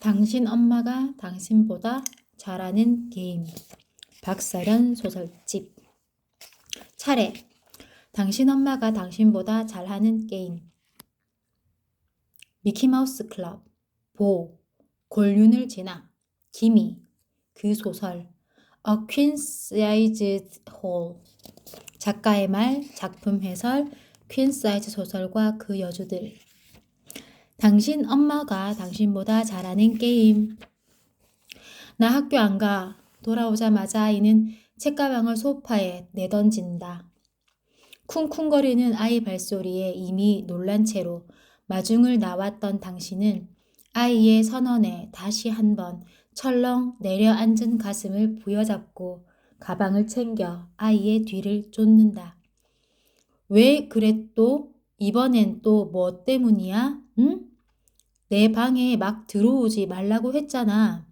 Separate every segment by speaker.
Speaker 1: 당신 엄마가 당신보다 잘하는 게임. 박서련 소설집. 차례. 당신 엄마가 당신보다 잘하는 게임. 미키마우스 클럽. 보. 골륜을 지나. 기미. 그 소설. A Queen-Sized Hall. 작가의 말, 작품 해설, 퀸사이즈 소설과 그 여주들. 당신 엄마가 당신보다 잘하는 게임. 나 학교 안 가. 돌아오자마자 아이는 책가방을 소파에 내던진다. 쿵쿵거리는 아이 발소리에 이미 놀란 채로 마중을 나왔던 당신은 아이의 선언에 다시 한번 철렁 내려앉은 가슴을 부여잡고 가방을 챙겨 아이의 뒤를 쫓는다. 왜 그래 또? 이번엔 또 뭐 때문이야? 응? 내 방에 막 들어오지 말라고 했잖아.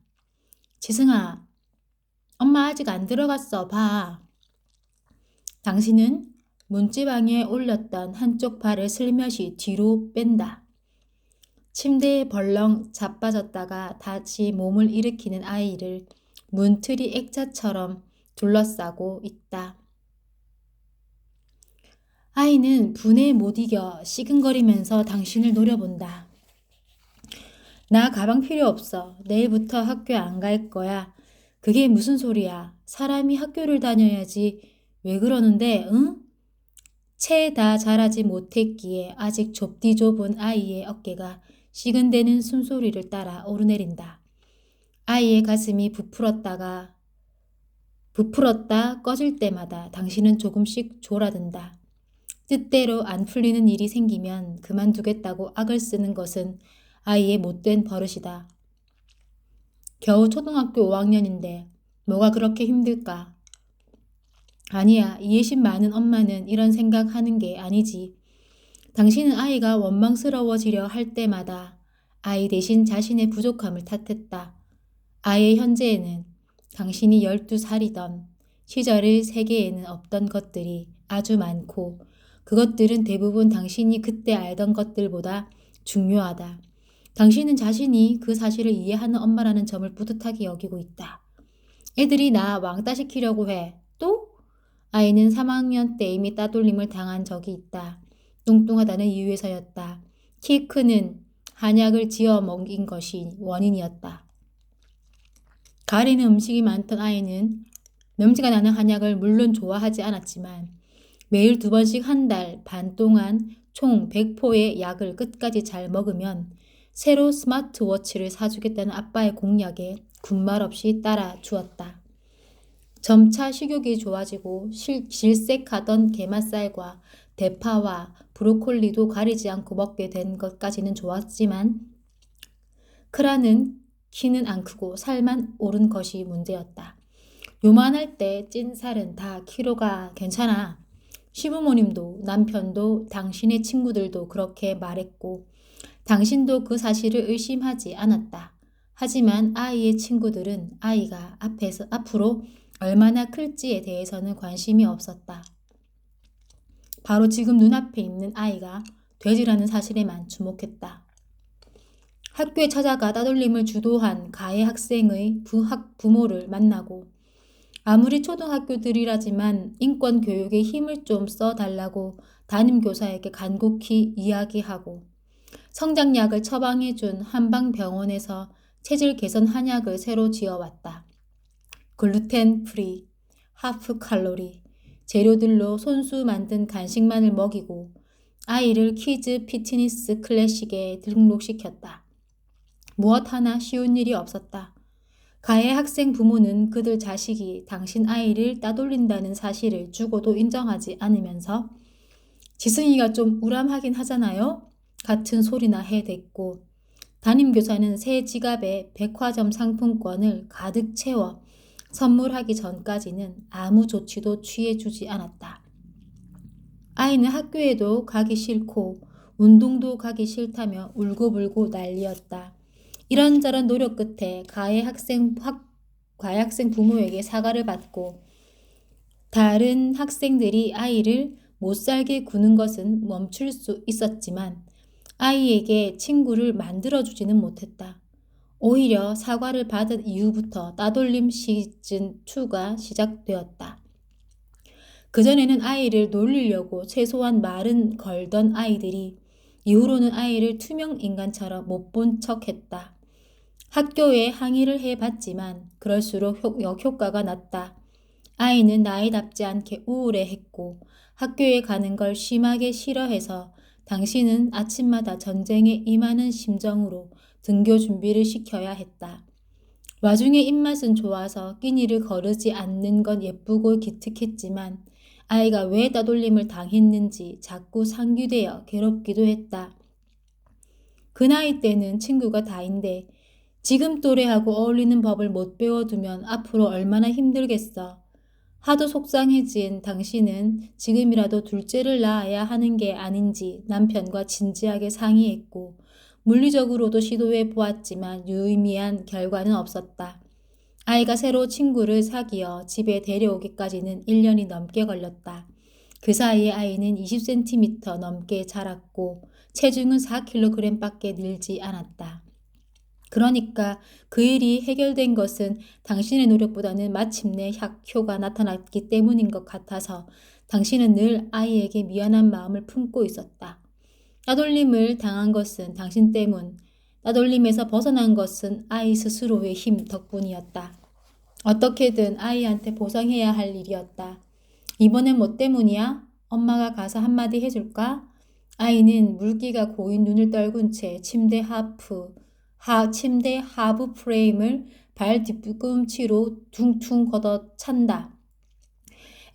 Speaker 1: 지승아, 엄마 아직 안 들어갔어. 봐. 당신은 문지방에 올렸던 한쪽 발을 슬며시 뒤로 뺀다. 침대에 벌렁 자빠졌다가 다시 몸을 일으키는 아이를 문틀이 액자처럼 둘러싸고 있다. 아이는 분에 못 이겨 시근거리면서 당신을 노려본다. 나 가방 필요 없어. 내일부터 학교 안 갈 거야. 그게 무슨 소리야. 사람이 학교를 다녀야지. 왜 그러는데, 응? 채 다 자라지 못했기에 아직 좁디 좁은 아이의 어깨가 시근대는 숨소리를 따라 오르내린다. 아이의 가슴이 부풀었다 꺼질 때마다 당신은 조금씩 졸아든다. 뜻대로 안 풀리는 일이 생기면 그만두겠다고 악을 쓰는 것은 아이의 못된 버릇이다. 겨우 초등학교 5학년인데 뭐가 그렇게 힘들까? 아니야, 이해심 많은 엄마는 이런 생각하는 게 아니지. 당신은 아이가 원망스러워지려 할 때마다 아이 대신 자신의 부족함을 탓했다. 아이의 현재에는 당신이 12살이던 시절의 세계에는 없던 것들이 아주 많고 그것들은 대부분 당신이 그때 알던 것들보다 중요하다. 당신은 자신이 그 사실을 이해하는 엄마라는 점을 뿌듯하게 여기고 있다. 애들이 나 왕따시키려고 해. 또? 아이는 3학년 때 이미 따돌림을 당한 적이 있다. 뚱뚱하다는 이유에서였다. 키 크는 한약을 지어 먹인 것이 원인이었다. 가리는 음식이 많던 아이는 냄새가 나는 한약을 물론 좋아하지 않았지만 매일 2번씩 한 달 반 동안 총 100포의 약을 끝까지 잘 먹으면 새로 스마트워치를 사주겠다는 아빠의 공약에 군말 없이 따라 주었다. 점차 식욕이 좋아지고 질색하던 게맛살과 대파와 브로콜리도 가리지 않고 먹게 된 것까지는 좋았지만 크라는 키는 안 크고 살만 오른 것이 문제였다. 요만할 때 찐 살은 다 키로가 괜찮아. 시부모님도 남편도 당신의 친구들도 그렇게 말했고 당신도 그 사실을 의심하지 않았다. 하지만 아이의 친구들은 아이가 앞으로 얼마나 클지에 대해서는 관심이 없었다. 바로 지금 눈앞에 있는 아이가 돼지라는 사실에만 주목했다. 학교에 찾아가 따돌림을 주도한 가해 학생의 부모를 만나고 아무리 초등학교들이라지만 인권 교육에 힘을 좀 써달라고 담임교사에게 간곡히 이야기하고 성장약을 처방해준 한방병원에서 체질 개선 한약을 새로 지어왔다. 글루텐 프리, 하프 칼로리, 재료들로 손수 만든 간식만을 먹이고 아이를 키즈 피트니스 클래식에 등록시켰다. 무엇 하나 쉬운 일이 없었다. 가해 학생 부모는 그들 자식이 당신 아이를 따돌린다는 사실을 죽어도 인정하지 않으면서 지승이가 좀 우람하긴 하잖아요? 같은 소리나 해댔고 담임교사는 새 지갑에 백화점 상품권을 가득 채워 선물하기 전까지는 아무 조치도 취해주지 않았다. 아이는 학교에도 가기 싫고 운동도 가기 싫다며 울고불고 난리였다. 이런저런 노력 끝에 가해 학생 부모에게 사과를 받고 다른 학생들이 아이를 못살게 구는 것은 멈출 수 있었지만 아이에게 친구를 만들어주지는 못했다. 오히려 사과를 받은 이후부터 따돌림 시즌2가 시작되었다. 그전에는 아이를 놀리려고 최소한 말은 걸던 아이들이 이후로는 아이를 투명 인간처럼 못 본 척했다. 학교에 항의를 해봤지만 그럴수록 역효과가 났다. 아이는 나이답지 않게 우울해했고 학교에 가는 걸 심하게 싫어해서 당신은 아침마다 전쟁에 임하는 심정으로 등교 준비를 시켜야 했다. 와중에 입맛은 좋아서 끼니를 거르지 않는 건 예쁘고 기특했지만 아이가 왜 따돌림을 당했는지 자꾸 상기되어 괴롭기도 했다. 그 나이 때는 친구가 다인데 지금 또래하고 어울리는 법을 못 배워두면 앞으로 얼마나 힘들겠어. 하도 속상해진 당신은 지금이라도 둘째를 낳아야 하는 게 아닌지 남편과 진지하게 상의했고 물리적으로도 시도해 보았지만 유의미한 결과는 없었다. 아이가 새로 친구를 사귀어 집에 데려오기까지는 1년이 넘게 걸렸다. 그 사이에 아이는 20cm 넘게 자랐고 체중은 4kg밖에 늘지 않았다. 그러니까 그 일이 해결된 것은 당신의 노력보다는 마침내 효가 나타났기 때문인 것 같아서 당신은 늘 아이에게 미안한 마음을 품고 있었다. 따돌림을 당한 것은 당신 때문, 따돌림에서 벗어난 것은 아이 스스로의 힘 덕분이었다. 어떻게든 아이한테 보상해야 할 일이었다. 이번엔 뭐 때문이야? 엄마가 가서 한마디 해줄까? 아이는 물기가 고인 눈을 떨군 채 침대 하부 프레임을 발 뒤꿈치로 퉁퉁 걷어찬다.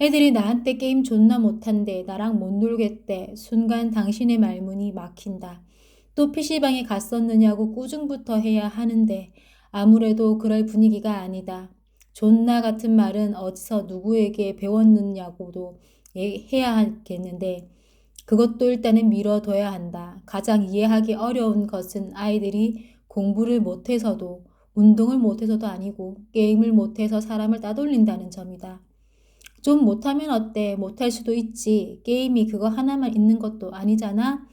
Speaker 1: 애들이 나한테 게임 존나 못한대. 나랑 못 놀겠대. 순간 당신의 말문이 막힌다. 또 PC방에 갔었느냐고 꾸중부터 해야 하는데 아무래도 그럴 분위기가 아니다. 존나 같은 말은 어디서 누구에게 배웠느냐고도 해야 하겠는데 그것도 일단은 미뤄둬야 한다. 가장 이해하기 어려운 것은 아이들이 공부를 못해서도 운동을 못해서도 아니고 게임을 못해서 사람을 따돌린다는 점이다. 좀 못하면 어때? 못할 수도 있지. 게임이 그거 하나만 있는 것도 아니잖아.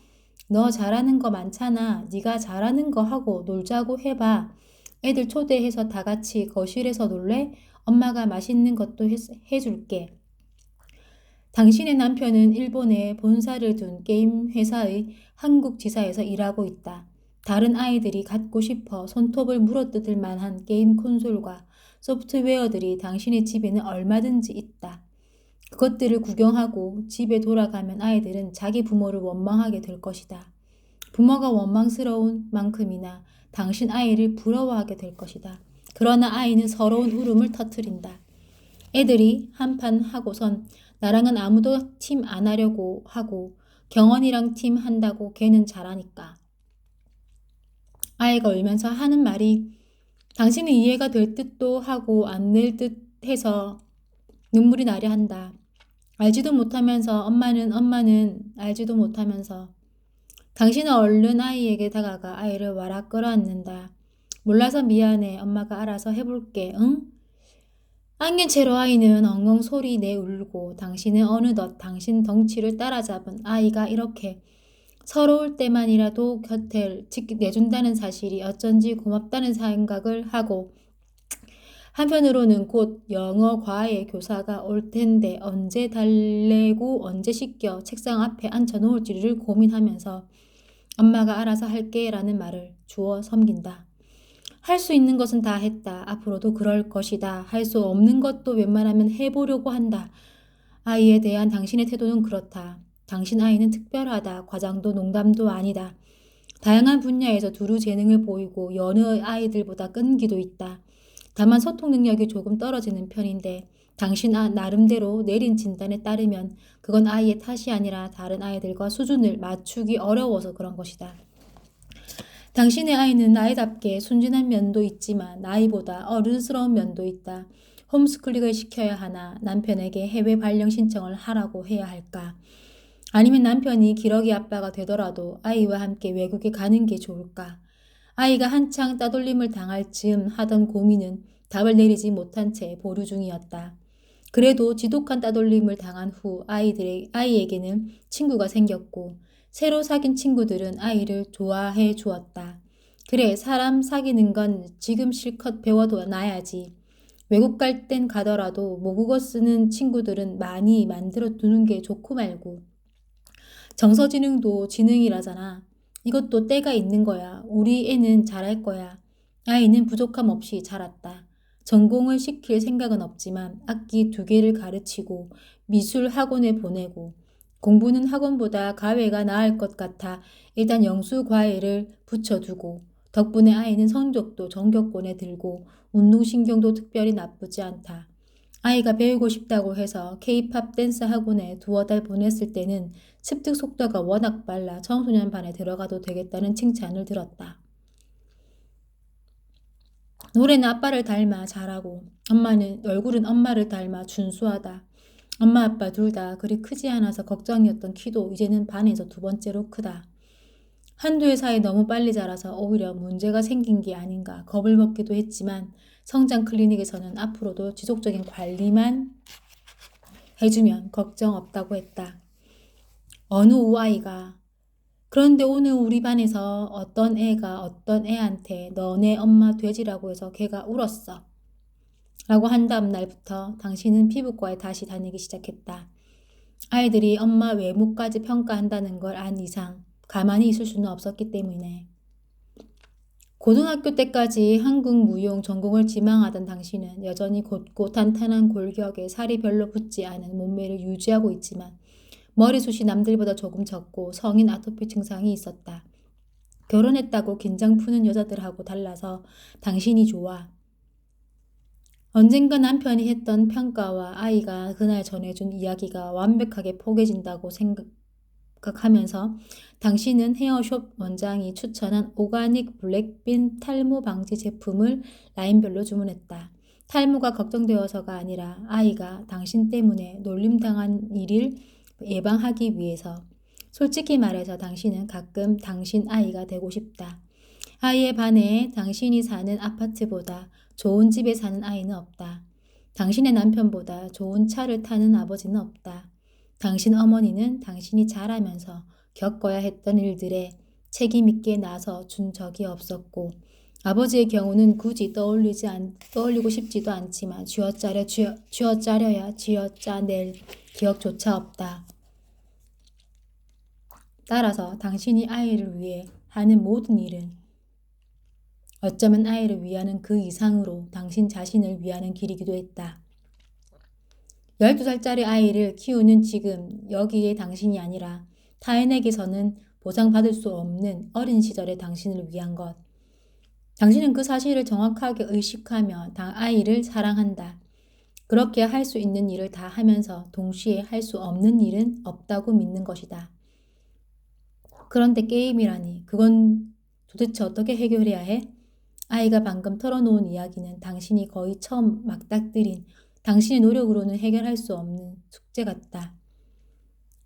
Speaker 1: 너 잘하는 거 많잖아. 네가 잘하는 거 하고 놀자고 해봐. 애들 초대해서 다 같이 거실에서 놀래? 엄마가 맛있는 것도 해줄게. 당신의 남편은 일본에 본사를 둔 게임 회사의 한국 지사에서 일하고 있다. 다른 아이들이 갖고 싶어 손톱을 물어뜯을 만한 게임 콘솔과 소프트웨어들이 당신의 집에는 얼마든지 있다. 그것들을 구경하고 집에 돌아가면 아이들은 자기 부모를 원망하게 될 것이다. 부모가 원망스러운 만큼이나 당신 아이를 부러워하게 될 것이다. 그러나 아이는 서러운 울음을 터뜨린다. 애들이 한판 하고선 나랑은 아무도 팀 안 하려고 하고 경원이랑 팀 한다고 걔는 잘하니까. 아이가 울면서 하는 말이 당신은 이해가 될 듯도 하고 안 될 듯 해서 눈물이 나려 한다. 알지도 못하면서 엄마는 알지도 못하면서 당신은 얼른 아이에게 다가가 아이를 와락 끌어안는다. 몰라서 미안해. 엄마가 알아서 해볼게. 응? 안긴 채로 아이는 엉엉 소리 내 울고 당신은 어느덧 당신 덩치를 따라잡은 아이가 이렇게 서러울 때만이라도 곁을 내준다는 사실이 어쩐지 고맙다는 생각을 하고 한편으로는 곧 영어 과외 교사가 올 텐데 언제 달래고 언제 씻겨 책상 앞에 앉혀놓을지를 고민하면서 엄마가 알아서 할게 라는 말을 주워 섬긴다. 할 수 있는 것은 다 했다. 앞으로도 그럴 것이다. 할 수 없는 것도 웬만하면 해보려고 한다. 아이에 대한 당신의 태도는 그렇다. 당신 아이는 특별하다. 과장도 농담도 아니다. 다양한 분야에서 두루 재능을 보이고 여느 아이들보다 끈기도 있다. 다만 소통 능력이 조금 떨어지는 편인데 당신 나름대로 내린 진단에 따르면 그건 아이의 탓이 아니라 다른 아이들과 수준을 맞추기 어려워서 그런 것이다. 당신의 아이는 나이답게 순진한 면도 있지만 나이보다 어른스러운 면도 있다. 홈스쿨링을 시켜야 하나 남편에게 해외 발령 신청을 하라고 해야 할까? 아니면 남편이 기러기 아빠가 되더라도 아이와 함께 외국에 가는 게 좋을까? 아이가 한창 따돌림을 당할 즈음 하던 고민은 답을 내리지 못한 채 보류 중이었다. 그래도 지독한 따돌림을 당한 후 아이에게는 친구가 생겼고 새로 사귄 친구들은 아이를 좋아해 주었다. 그래, 사람 사귀는 건 지금 실컷 배워도 놔야지. 외국 갈 땐 가더라도 모국어 쓰는 친구들은 많이 만들어 두는 게 좋고 말고. 정서지능도 지능이라잖아. 이것도 때가 있는 거야. 우리 애는 잘할 거야. 아이는 부족함 없이 자랐다. 전공을 시킬 생각은 없지만 악기 2개를 가르치고 미술 학원에 보내고 공부는 학원보다 가외가 나을 것 같아 일단 영수 과외를 붙여두고 덕분에 아이는 성적도 전교권에 들고 운동신경도 특별히 나쁘지 않다. 아이가 배우고 싶다고 해서 K-팝 댄스 학원에 2달 보냈을 때는 습득 속도가 워낙 빨라 청소년 반에 들어가도 되겠다는 칭찬을 들었다. 노래는 아빠를 닮아 잘하고 얼굴은 엄마를 닮아 준수하다. 엄마 아빠 둘 다 그리 크지 않아서 걱정이었던 키도 이제는 반에서 2번째로 크다. 한두 해 사이 너무 빨리 자라서 오히려 문제가 생긴 게 아닌가 겁을 먹기도 했지만 성장 클리닉에서는 앞으로도 지속적인 관리만 해주면 걱정 없다고 했다. 어느 우아이가 그런데 오늘 우리 반에서 어떤 애가 어떤 애한테 너네 엄마 돼지라고 해서 걔가 울었어. 라고 한 다음 날부터 당신은 피부과에 다시 다니기 시작했다. 아이들이 엄마 외모까지 평가한다는 걸 안 이상 가만히 있을 수는 없었기 때문에. 고등학교 때까지 한국 무용 전공을 지망하던 당신은 여전히 곧고 탄탄한 골격에 살이 별로 붙지 않은 몸매를 유지하고 있지만 머리숱이 남들보다 조금 적고 성인 아토피 증상이 있었다. 결혼했다고 긴장 푸는 여자들하고 달라서 당신이 좋아. 언젠가 남편이 했던 평가와 아이가 그날 전해준 이야기가 완벽하게 포개진다고 생각하면서 당신은 헤어숍 원장이 추천한 오가닉 블랙빈 탈모 방지 제품을 라인별로 주문했다. 탈모가 걱정되어서가 아니라 아이가 당신 때문에 놀림당한 일을 예방하기 위해서. 솔직히 말해서 당신은 가끔 당신 아이가 되고 싶다. 아이에 반해 당신이 사는 아파트보다 좋은 집에 사는 아이는 없다. 당신의 남편보다 좋은 차를 타는 아버지는 없다. 당신 어머니는 당신이 자라면서 겪어야 했던 일들에 책임 있게 나서 준 적이 없었고 아버지의 경우는 굳이 떠올리고 싶지도 않지만 쥐어짜려야 쥐어짜낼 기억조차 없다. 따라서 당신이 아이를 위해 하는 모든 일은 어쩌면 아이를 위하는 그 이상으로 당신 자신을 위하는 길이기도 했다. 12살짜리 아이를 키우는 지금 여기에 당신이 아니라 타인에게서는 보상받을 수 없는 어린 시절의 당신을 위한 것. 당신은 그 사실을 정확하게 의식하며 아이를 사랑한다. 그렇게 할 수 있는 일을 다 하면서 동시에 할 수 없는 일은 없다고 믿는 것이다. 그런데 게임이라니 그건 도대체 어떻게 해결해야 해? 아이가 방금 털어놓은 이야기는 당신이 거의 처음 막닥들인 당신의 노력으로는 해결할 수 없는 숙제 같다.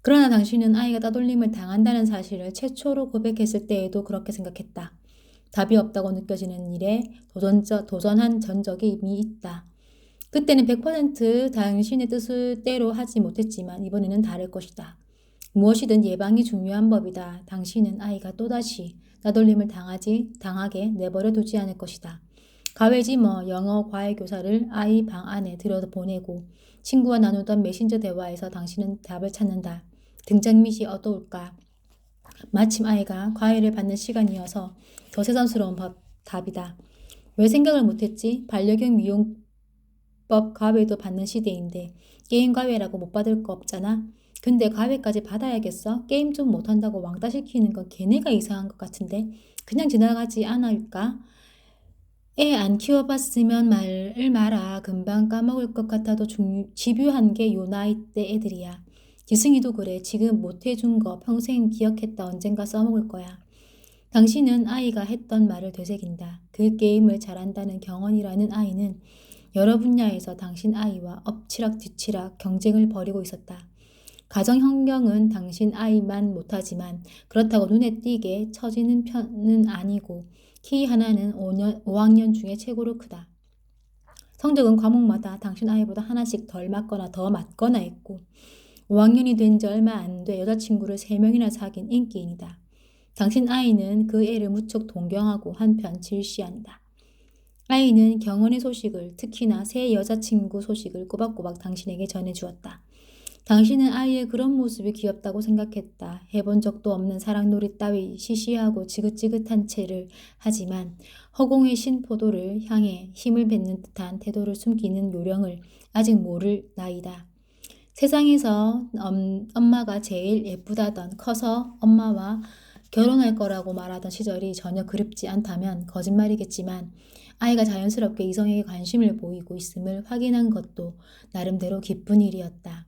Speaker 1: 그러나 당신은 아이가 따돌림을 당한다는 사실을 최초로 고백했을 때에도 그렇게 생각했다. 답이 없다고 느껴지는 일에 도전한 전적이 이미 있다. 그때는 100% 당신의 뜻대로 하지 못했지만 이번에는 다를 것이다. 무엇이든 예방이 중요한 법이다. 당신은 아이가 또다시 따돌림을 당하게 내버려 두지 않을 것이다. 가외지 뭐 영어 과외 교사를 아이 방 안에 들여보내고 친구와 나누던 메신저 대화에서 당신은 답을 찾는다. 등잔밑이 어두울까? 마침 아이가 과외를 받는 시간이어서 더 새삼스러운 답이다. 왜 생각을 못했지? 반려견 미용법 과외도 받는 시대인데 게임 과외라고 못 받을 거 없잖아. 근데 과외까지 받아야겠어? 게임 좀 못한다고 왕따 시키는 건 걔네가 이상한 것 같은데 그냥 지나가지 않을까? 애 안 키워봤으면 말을 마라. 금방 까먹을 것 같아도 집요한 게 요 나이 때 애들이야. 기승이도 그래. 지금 못해준 거 평생 기억했다 언젠가 써먹을 거야. 당신은 아이가 했던 말을 되새긴다. 그 게임을 잘한다는 경원이라는 아이는 여러 분야에서 당신 아이와 엎치락뒤치락 경쟁을 벌이고 있었다. 가정 환경은 당신 아이만 못하지만 그렇다고 눈에 띄게 처지는 편은 아니고 키 하나는 5학년 중에 최고로 크다. 성적은 과목마다 당신 아이보다 하나씩 덜 맞거나 더 맞거나 했고 5학년이 된 지 얼마 안 돼 여자친구를 3명이나 사귄 인기인이다. 당신 아이는 그 애를 무척 동경하고 한편 질시한다. 아이는 경원의 소식을, 특히나 새 여자친구 소식을 꼬박꼬박 당신에게 전해주었다. 당신은 아이의 그런 모습이 귀엽다고 생각했다. 해본 적도 없는 사랑놀이 따위 시시하고 지긋지긋한 채를 하지만 허공의 신포도를 향해 힘을 뱉는 듯한 태도를 숨기는 요령을 아직 모를 나이다. 세상에서 엄마가 제일 예쁘다던, 커서 엄마와 결혼할 거라고 말하던 시절이 전혀 그립지 않다면 거짓말이겠지만 아이가 자연스럽게 이성에게 관심을 보이고 있음을 확인한 것도 나름대로 기쁜 일이었다.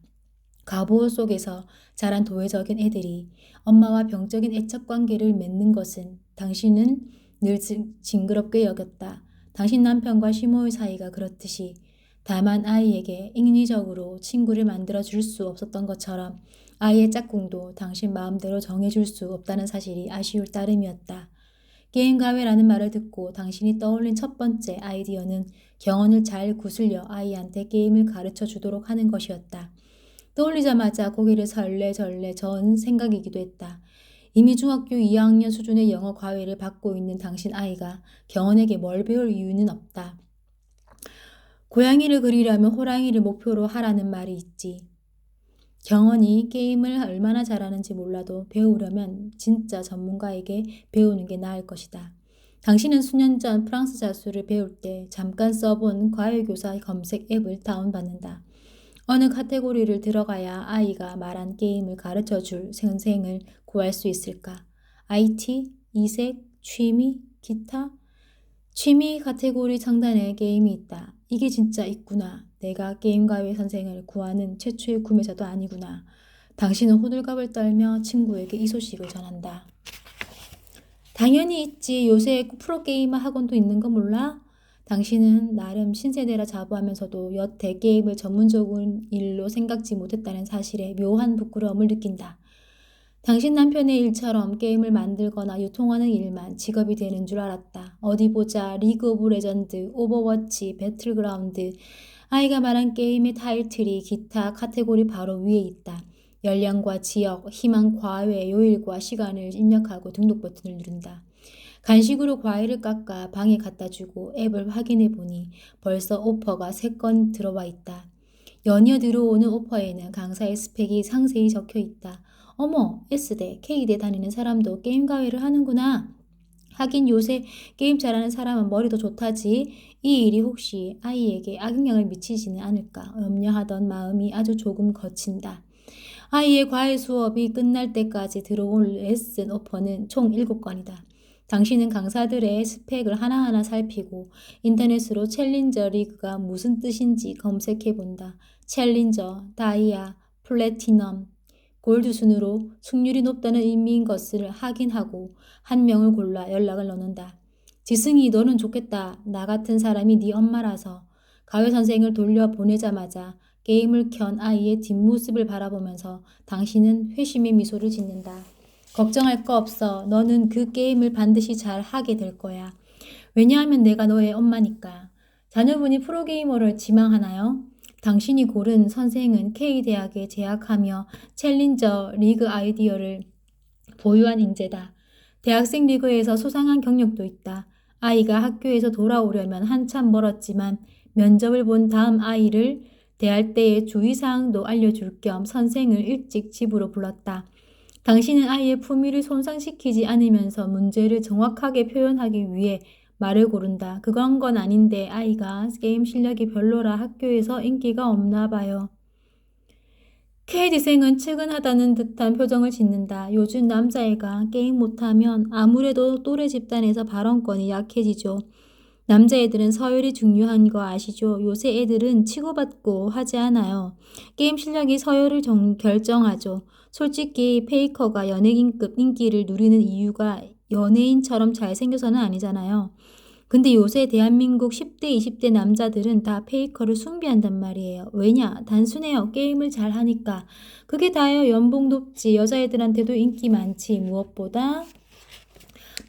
Speaker 1: 과보호 속에서 자란 도회적인 애들이 엄마와 병적인 애착관계를 맺는 것은 당신은 늘 징그럽게 여겼다. 당신 남편과 시모의 사이가 그렇듯이. 다만 아이에게 인위적으로 친구를 만들어 줄 수 없었던 것처럼 아이의 짝꿍도 당신 마음대로 정해줄 수 없다는 사실이 아쉬울 따름이었다. 게임 가회라는 말을 듣고 당신이 떠올린 첫 번째 아이디어는 경원을 잘 구슬려 아이한테 게임을 가르쳐 주도록 하는 것이었다. 떠올리자마자 고개를 설레설레 전 생각이기도 했다. 이미 중학교 2학년 수준의 영어 과외를 받고 있는 당신 아이가 경원에게 뭘 배울 이유는 없다. 고양이를 그리려면 호랑이를 목표로 하라는 말이 있지. 경원이 게임을 얼마나 잘하는지 몰라도 배우려면 진짜 전문가에게 배우는 게 나을 것이다. 당신은 수년 전 프랑스 자수를 배울 때 잠깐 써본 과외교사 검색 앱을 다운받는다. 어느 카테고리를 들어가야 아이가 말한 게임을 가르쳐줄 선생을 구할 수 있을까? IT, 이색, 취미, 기타? 취미 카테고리 상단에 게임이 있다. 이게 진짜 있구나. 내가 게임 과외 선생을 구하는 최초의 구매자도 아니구나. 당신은 호들갑을 떨며 친구에게 이 소식을 전한다. 당연히 있지. 요새 프로게이머 학원도 있는 거 몰라? 당신은 나름 신세대라 자부하면서도 여태 게임을 전문적인 일로 생각지 못했다는 사실에 묘한 부끄러움을 느낀다. 당신 남편의 일처럼 게임을 만들거나 유통하는 일만 직업이 되는 줄 알았다. 어디 보자. 리그 오브 레전드, 오버워치, 배틀그라운드. 아이가 말한 게임의 타이틀이 기타 카테고리 바로 위에 있다. 연령과 지역, 희망 과외, 요일과 시간을 입력하고 등록 버튼을 누른다. 간식으로 과일을 깎아 방에 갖다 주고 앱을 확인해 보니 벌써 오퍼가 3건 들어와 있다. 연이어 들어오는 오퍼에는 강사의 스펙이 상세히 적혀 있다. 어머, S대, K대 다니는 사람도 게임 과외를 하는구나. 하긴 요새 게임 잘하는 사람은 머리도 좋다지. 이 일이 혹시 아이에게 악영향을 미치지는 않을까 염려하던 마음이 아주 조금 거친다. 아이의 과외 수업이 끝날 때까지 들어온 레슨 오퍼는 총 7건이다. 당신은 강사들의 스펙을 하나하나 살피고 인터넷으로 챌린저 리그가 무슨 뜻인지 검색해본다. 챌린저, 다이아, 플래티넘, 골드 순으로 승률이 높다는 의미인 것을 확인하고 한 명을 골라 연락을 넣는다. 지승이 너는 좋겠다. 나 같은 사람이 네 엄마라서. 가외 선생을 돌려보내자마자 게임을 켠 아이의 뒷모습을 바라보면서 당신은 회심의 미소를 짓는다. 걱정할 거 없어. 너는 그 게임을 반드시 잘 하게 될 거야. 왜냐하면 내가 너의 엄마니까. 자녀분이 프로게이머를 지망하나요? 당신이 고른 선생은 K대학에 재학하며 챌린저 리그 아이디어를 보유한 인재다. 대학생 리그에서 수상한 경력도 있다. 아이가 학교에서 돌아오려면 한참 멀었지만 면접을 본 다음 아이를 대할 때의 주의사항도 알려줄 겸 선생을 일찍 집으로 불렀다. 당신은 아이의 품위를 손상시키지 않으면서 문제를 정확하게 표현하기 위해 말을 고른다. 그건 건 아닌데 아이가 게임 실력이 별로라 학교에서 인기가 없나 봐요. K대생은 측은하다는 듯한 표정을 짓는다. 요즘 남자애가 게임 못하면 아무래도 또래 집단에서 발언권이 약해지죠. 남자애들은 서열이 중요한 거 아시죠? 요새 애들은 치고받고 하지 않아요. 게임 실력이 서열을 결정하죠. 솔직히 페이커가 연예인급 인기를 누리는 이유가 연예인처럼 잘생겨서는 아니잖아요. 근데 요새 대한민국 10대, 20대 남자들은 다 페이커를 숭배한단 말이에요. 왜냐? 단순해요. 게임을 잘하니까. 그게 다예요. 연봉 높지. 여자애들한테도 인기 많지. 무엇보다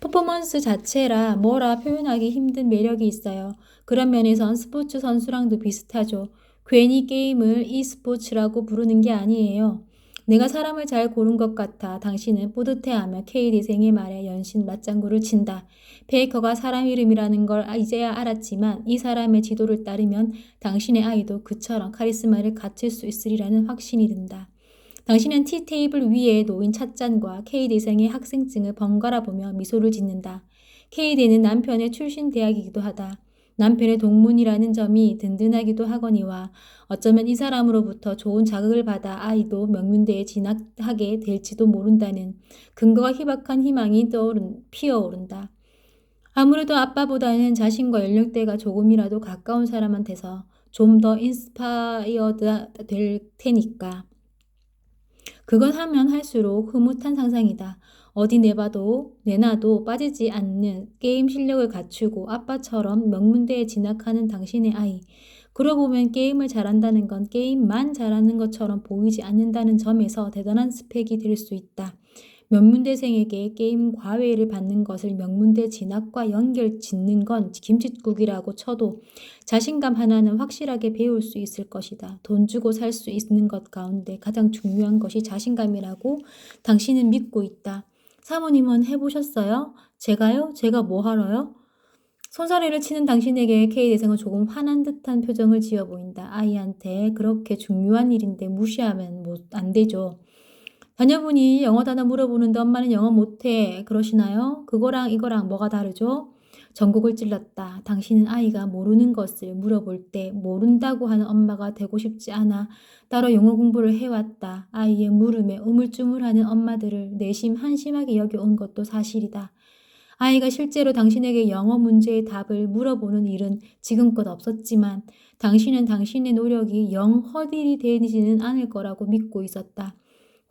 Speaker 1: 퍼포먼스 자체라 뭐라 표현하기 힘든 매력이 있어요. 그런 면에선 스포츠 선수랑도 비슷하죠. 괜히 게임을 e스포츠라고 부르는 게 아니에요. 내가 사람을 잘 고른 것 같아. 당신은 뿌듯해하며 K 대생의 말에 연신 맞장구를 친다. 베이커가 사람 이름이라는 걸 이제야 알았지만 이 사람의 지도를 따르면 당신의 아이도 그처럼 카리스마를 갖출 수 있으리라는 확신이 든다. 당신은 티테이블 위에 놓인 찻잔과 K 대생의 학생증을 번갈아 보며 미소를 짓는다. K대는 남편의 출신 대학이기도 하다. 남편의 동문이라는 점이 든든하기도 하거니와 어쩌면 이 사람으로부터 좋은 자극을 받아 아이도 명문대에 진학하게 될지도 모른다는 근거가 희박한 희망이 피어오른다. 아무래도 아빠보다는 자신과 연령대가 조금이라도 가까운 사람한테서 좀 더 인스파이어드 될 테니까. 그건 하면 할수록 흐뭇한 상상이다. 어디 내놔도 빠지지 않는 게임 실력을 갖추고 아빠처럼 명문대에 진학하는 당신의 아이. 그러고 보면 게임을 잘한다는 건 게임만 잘하는 것처럼 보이지 않는다는 점에서 대단한 스펙이 될 수 있다. 명문대생에게 게임 과외를 받는 것을 명문대 진학과 연결 짓는 건 김칫국이라고 쳐도 자신감 하나는 확실하게 배울 수 있을 것이다. 돈 주고 살 수 있는 것 가운데 가장 중요한 것이 자신감이라고 당신은 믿고 있다. 사모님은 해보셨어요? 제가요? 제가 뭐 하러요? 손사래를 치는 당신에게 K 대생은 조금 화난 듯한 표정을 지어 보인다. 아이한테 그렇게 중요한 일인데 무시하면 안 되죠. 자녀분이 영어 단어 물어보는데 엄마는 영어 못해 그러시나요? 그거랑 이거랑 뭐가 다르죠? 전곡을 찔렀다. 당신은 아이가 모르는 것을 물어볼 때 모른다고 하는 엄마가 되고 싶지 않아 따로 영어 공부를 해왔다. 아이의 물음에 우물쭈물하는 엄마들을 내심 한심하게 여겨온 것도 사실이다. 아이가 실제로 당신에게 영어 문제의 답을 물어보는 일은 지금껏 없었지만 당신은 당신의 노력이 영 허들이 되지는 않을 거라고 믿고 있었다.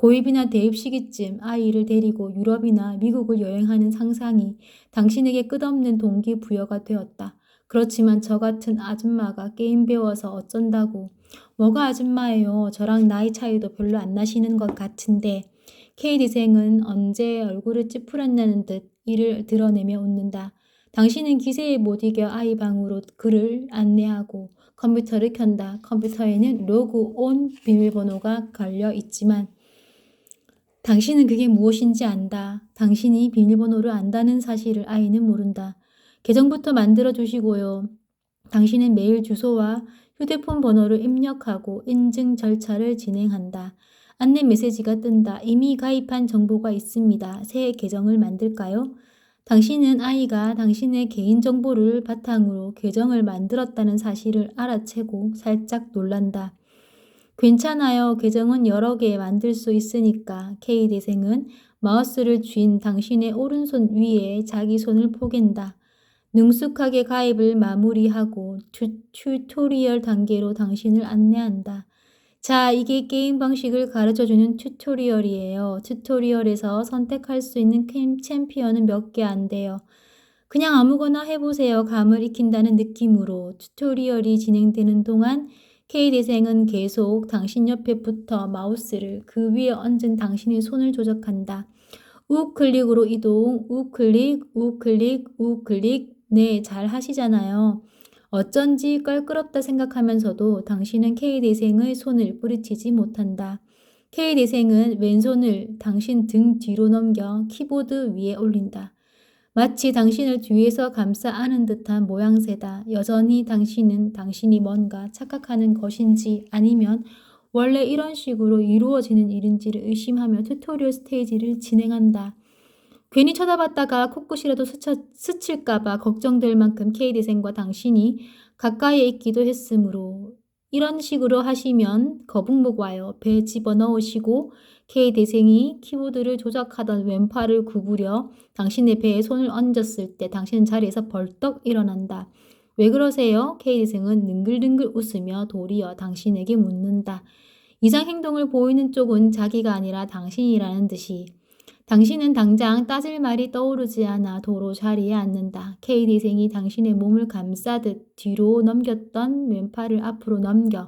Speaker 1: 고입이나 대입 시기쯤 아이를 데리고 유럽이나 미국을 여행하는 상상이 당신에게 끝없는 동기부여가 되었다. 그렇지만 저 같은 아줌마가 게임 배워서 어쩐다고. 뭐가 아줌마예요. 저랑 나이 차이도 별로 안 나시는 것 같은데. K대생은 언제 얼굴을 찌푸렸냐는 듯 이를 드러내며 웃는다. 당신은 기세에 못 이겨 아이 방으로 그를 안내하고 컴퓨터를 켠다. 컴퓨터에는 로그 온 비밀번호가 걸려 있지만 당신은 그게 무엇인지 안다. 당신이 비밀번호를 안다는 사실을 아이는 모른다. 계정부터 만들어 주시고요. 당신은 메일 주소와 휴대폰 번호를 입력하고 인증 절차를 진행한다. 안내 메시지가 뜬다. 이미 가입한 정보가 있습니다. 새 계정을 만들까요? 당신은 아이가 당신의 개인정보를 바탕으로 계정을 만들었다는 사실을 알아채고 살짝 놀란다. 괜찮아요. 계정은 여러 개 만들 수 있으니까. K 대생은 마우스를 쥔 당신의 오른손 위에 자기 손을 포갠다. 능숙하게 가입을 마무리하고 튜토리얼 단계로 당신을 안내한다. 자, 이게 게임 방식을 가르쳐주는 튜토리얼이에요. 튜토리얼에서 선택할 수 있는 챔피언은 몇 개 안 돼요. 그냥 아무거나 해보세요. 감을 익힌다는 느낌으로 튜토리얼이 진행되는 동안 K대생은 계속 당신 옆에 붙어 마우스를 그 위에 얹은 당신의 손을 조작한다. 우클릭으로 이동, 우클릭, 우클릭, 우클릭. 네, 잘 하시잖아요. 어쩐지 껄끄럽다 생각하면서도 당신은 K대생의 손을 뿌리치지 못한다. K대생은 왼손을 당신 등 뒤로 넘겨 키보드 위에 올린다. 마치 당신을 뒤에서 감싸 안은 듯한 모양새다. 여전히 당신은 당신이 뭔가 착각하는 것인지 아니면 원래 이런 식으로 이루어지는 일인지를 의심하며 튜토리얼 스테이지를 진행한다. 괜히 쳐다봤다가 코끝이라도 스칠까봐 걱정될 만큼 K대생과 당신이 가까이에 있기도 했으므로 이런 식으로 하시면 거북목 와요. 배 집어넣으시고 K대생이 키보드를 조작하던 왼팔을 구부려 당신의 배에 손을 얹었을 때 당신은 자리에서 벌떡 일어난다. 왜 그러세요? K대생은 능글능글 웃으며 도리어 당신에게 묻는다. 이상 행동을 보이는 쪽은 자기가 아니라 당신이라는 듯이. 당신은 당장 따질 말이 떠오르지 않아 도로 자리에 앉는다. K대생이 당신의 몸을 감싸듯 뒤로 넘겼던 왼팔을 앞으로 넘겨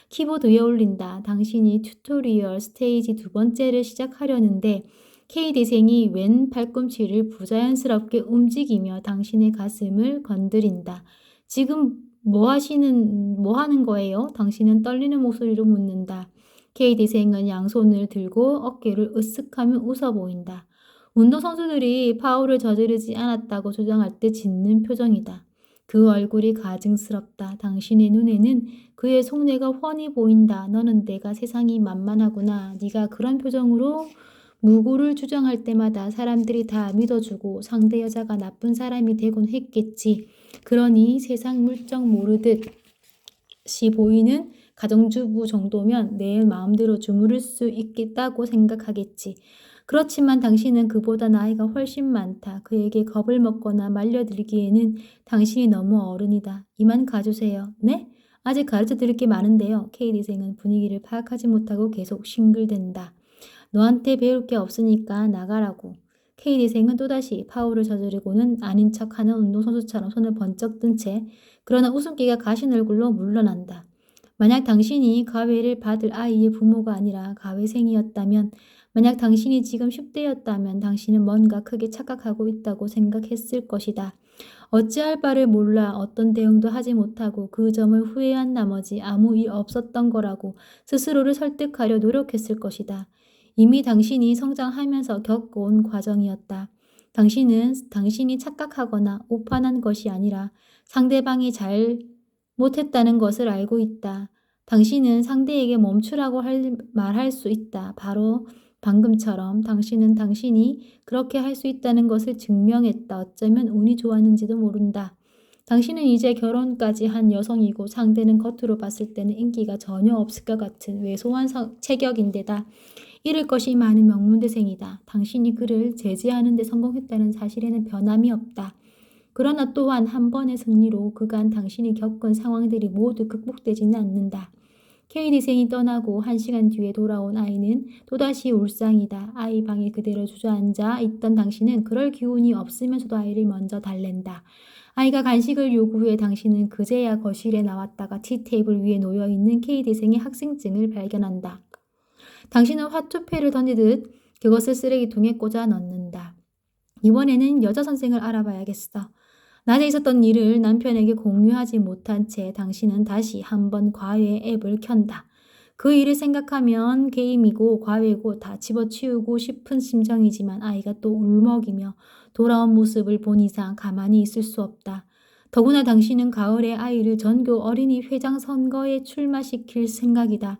Speaker 1: 키보드 위에 올린다. 당신이 튜토리얼 스테이지 두 번째를 시작하려는데 K대생이 왼 팔꿈치를 부자연스럽게 움직이며 당신의 가슴을 건드린다. 지금 뭐 하는 거예요? 당신은 떨리는 목소리로 묻는다. 케이디생은 양손을 들고 어깨를 으쓱하며 웃어 보인다. 운동선수들이 파울을 저지르지 않았다고 주장할 때 짓는 표정이다. 그 얼굴이 가증스럽다. 당신의 눈에는 그의 속내가 훤히 보인다. 너는 내가 세상이 만만하구나. 네가 그런 표정으로 무고를 주장할 때마다 사람들이 다 믿어주고 상대 여자가 나쁜 사람이 되곤 했겠지. 그러니 세상 물정 모르듯이 보이는 가정주부 정도면 내 마음대로 주무를 수 있겠다고 생각하겠지. 그렇지만 당신은 그보다 나이가 훨씬 많다. 그에게 겁을 먹거나 말려들기에는 당신이 너무 어른이다. 이만 가주세요. 네? 아직 가르쳐 드릴 게 많은데요. 케이디생은 분위기를 파악하지 못하고 계속 싱글댄다. 너한테 배울 게 없으니까 나가라고. 케이디생은 또다시 파울을 저지르고는 아닌 척하는 운동선수처럼 손을 번쩍 든 채 그러나 웃음기가 가신 얼굴로 물러난다. 만약 당신이 가외를 받을 아이의 부모가 아니라 가외생이었다면, 만약 당신이 지금 10대였다면 당신은 뭔가 크게 착각하고 있다고 생각했을 것이다. 어찌할 바를 몰라 어떤 대응도 하지 못하고 그 점을 후회한 나머지 아무 일 없었던 거라고 스스로를 설득하려 노력했을 것이다. 이미 당신이 성장하면서 겪어온 과정이었다. 당신이 착각하거나 오판한 것이 아니라 상대방이 잘 못했다는 것을 알고 있다. 당신은 상대에게 멈추라고 말할 수 있다. 바로 방금처럼 당신은 당신이 그렇게 할 수 있다는 것을 증명했다. 어쩌면 운이 좋았는지도 모른다. 당신은 이제 결혼까지 한 여성이고 상대는 겉으로 봤을 때는 인기가 전혀 없을 것 같은 왜소한 체격인데다 잃을 것이 많은 명문대생이다. 당신이 그를 제지하는 데 성공했다는 사실에는 변함이 없다. 그러나 또한 한 번의 승리로 그간 당신이 겪은 상황들이 모두 극복되지는 않는다. 케이디생이 떠나고 1시간 뒤에 돌아온 아이는 또다시 울상이다. 아이 방에 그대로 주저앉아 있던 당신은 그럴 기운이 없으면서도 아이를 먼저 달랜다. 아이가 간식을 요구해 당신은 그제야 거실에 나왔다가 티테이블 위에 놓여있는 케이디생의 학생증을 발견한다. 당신은 화투패를 던지듯 그것을 쓰레기통에 꽂아 넣는다. 이번에는 여자 선생을 알아봐야겠어. 낮에 있었던 일을 남편에게 공유하지 못한 채 당신은 다시 한번 과외 앱을 켠다. 그 일을 생각하면 게임이고 과외고 다 집어치우고 싶은 심정이지만 아이가 또 울먹이며 돌아온 모습을 본 이상 가만히 있을 수 없다. 더구나 당신은 가을에 아이를 전교 어린이 회장 선거에 출마시킬 생각이다.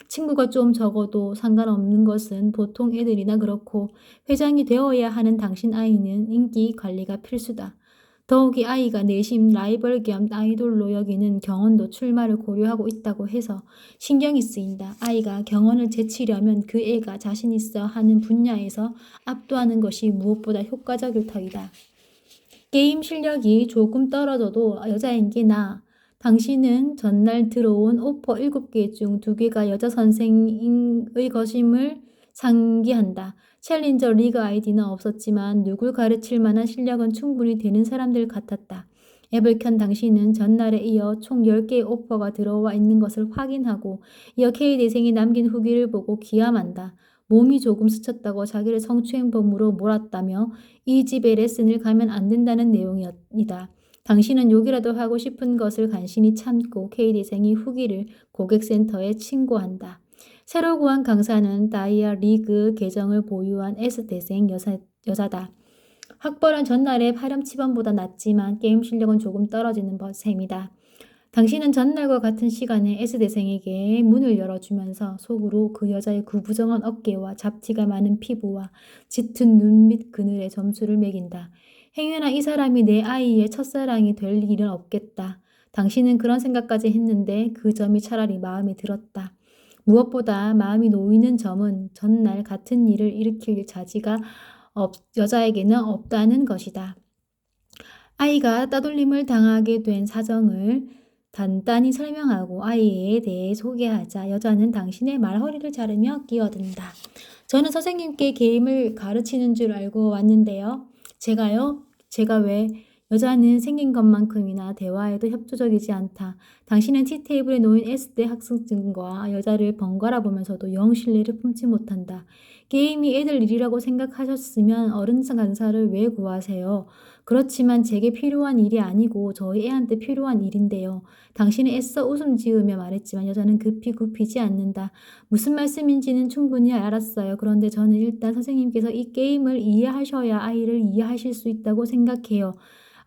Speaker 1: 친구가 좀 적어도 상관없는 것은 보통 애들이나 그렇고 회장이 되어야 하는 당신 아이는 인기 관리가 필수다. 더욱이 아이가 내심 라이벌 겸 아이돌로 여기는 경원도 출마를 고려하고 있다고 해서 신경이 쓰인다. 아이가 경원을 제치려면 그 애가 자신 있어 하는 분야에서 압도하는 것이 무엇보다 효과적일 터이다. 게임 실력이 조금 떨어져도 여자인 게 나아. 당신은 전날 들어온 오퍼 7개 중 2개가 여자 선생의 것임을 상기한다. 챌린저 리그 아이디는 없었지만 누굴 가르칠 만한 실력은 충분히 되는 사람들 같았다. 앱을 켠 당신은 전날에 이어 총 10개의 오퍼가 들어와 있는 것을 확인하고 이어 K대생이 남긴 후기를 보고 기함한다. 몸이 조금 스쳤다고 자기를 성추행범으로 몰았다며 이 집에 레슨을 가면 안 된다는 내용이다. 당신은 욕이라도 하고 싶은 것을 간신히 참고 K대생이 후기를 고객센터에 신고한다. 새로 구한 강사는 다이아 리그 계정을 보유한 S대생 여자다. 학벌은 전날의 파렴치범보다 낮지만 게임 실력은 조금 떨어지는 셈이다. 당신은 전날과 같은 시간에 S대생에게 문을 열어주면서 속으로 그 여자의 구부정한 어깨와 잡티가 많은 피부와 짙은 눈 밑 그늘에 점수를 매긴다. 행여나 이 사람이 내 아이의 첫사랑이 될 일은 없겠다. 당신은 그런 생각까지 했는데 그 점이 차라리 마음에 들었다. 무엇보다 마음이 놓이는 점은 전날 같은 일을 일으킬 자지가 여자에게는 없다는 것이다. 아이가 따돌림을 당하게 된 사정을 간단히 설명하고 아이에 대해 소개하자 여자는 당신의 말허리를 자르며 끼어든다. 저는 선생님께 게임을 가르치는 줄 알고 왔는데요. 제가요? 제가 왜 여자는 생긴 것만큼이나 대화에도 협조적이지 않다. 당신은 티테이블에 놓인 S대 학생증과 여자를 번갈아 보면서도 영 신뢰를 품지 못한다. 게임이 애들 일이라고 생각하셨으면 어른 간사를 왜 구하세요? 그렇지만 제게 필요한 일이 아니고 저희 애한테 필요한 일인데요. 당신은 애써 웃음 지으며 말했지만 여자는 급히 굽히지 않는다. 무슨 말씀인지는 충분히 알았어요. 그런데 저는 일단 선생님께서 이 게임을 이해하셔야 아이를 이해하실 수 있다고 생각해요.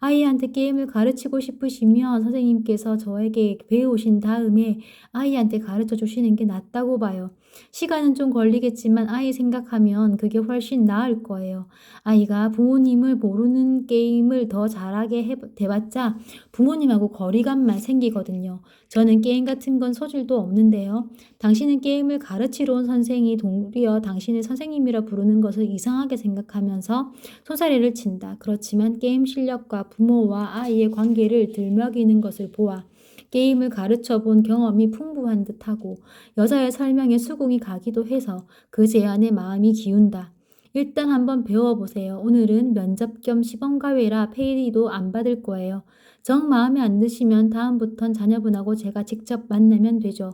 Speaker 1: 아이한테 게임을 가르치고 싶으시면 선생님께서 저에게 배우신 다음에 아이한테 가르쳐 주시는 게 낫다고 봐요. 시간은 좀 걸리겠지만 아이 생각하면 그게 훨씬 나을 거예요. 아이가 부모님을 모르는 게임을 더 잘하게 돼봤자 부모님하고 거리감만 생기거든요. 저는 게임 같은 건 소질도 없는데요. 당신은 게임을 가르치러 온 선생이 도리어 당신을 선생님이라 부르는 것을 이상하게 생각하면서 손사래를 친다. 그렇지만 게임 실력과 부모와 아이의 관계를 들먹이는 것을 보아 게임을 가르쳐 본 경험이 풍부한 듯하고 여자의 설명에 수긍이 가기도 해서 그 제안에 마음이 기운다. 일단 한번 배워보세요. 오늘은 면접 겸 시범과외라 페이도 안 받을 거예요. 정 마음에 안 드시면 다음부턴 자녀분하고 제가 직접 만나면 되죠.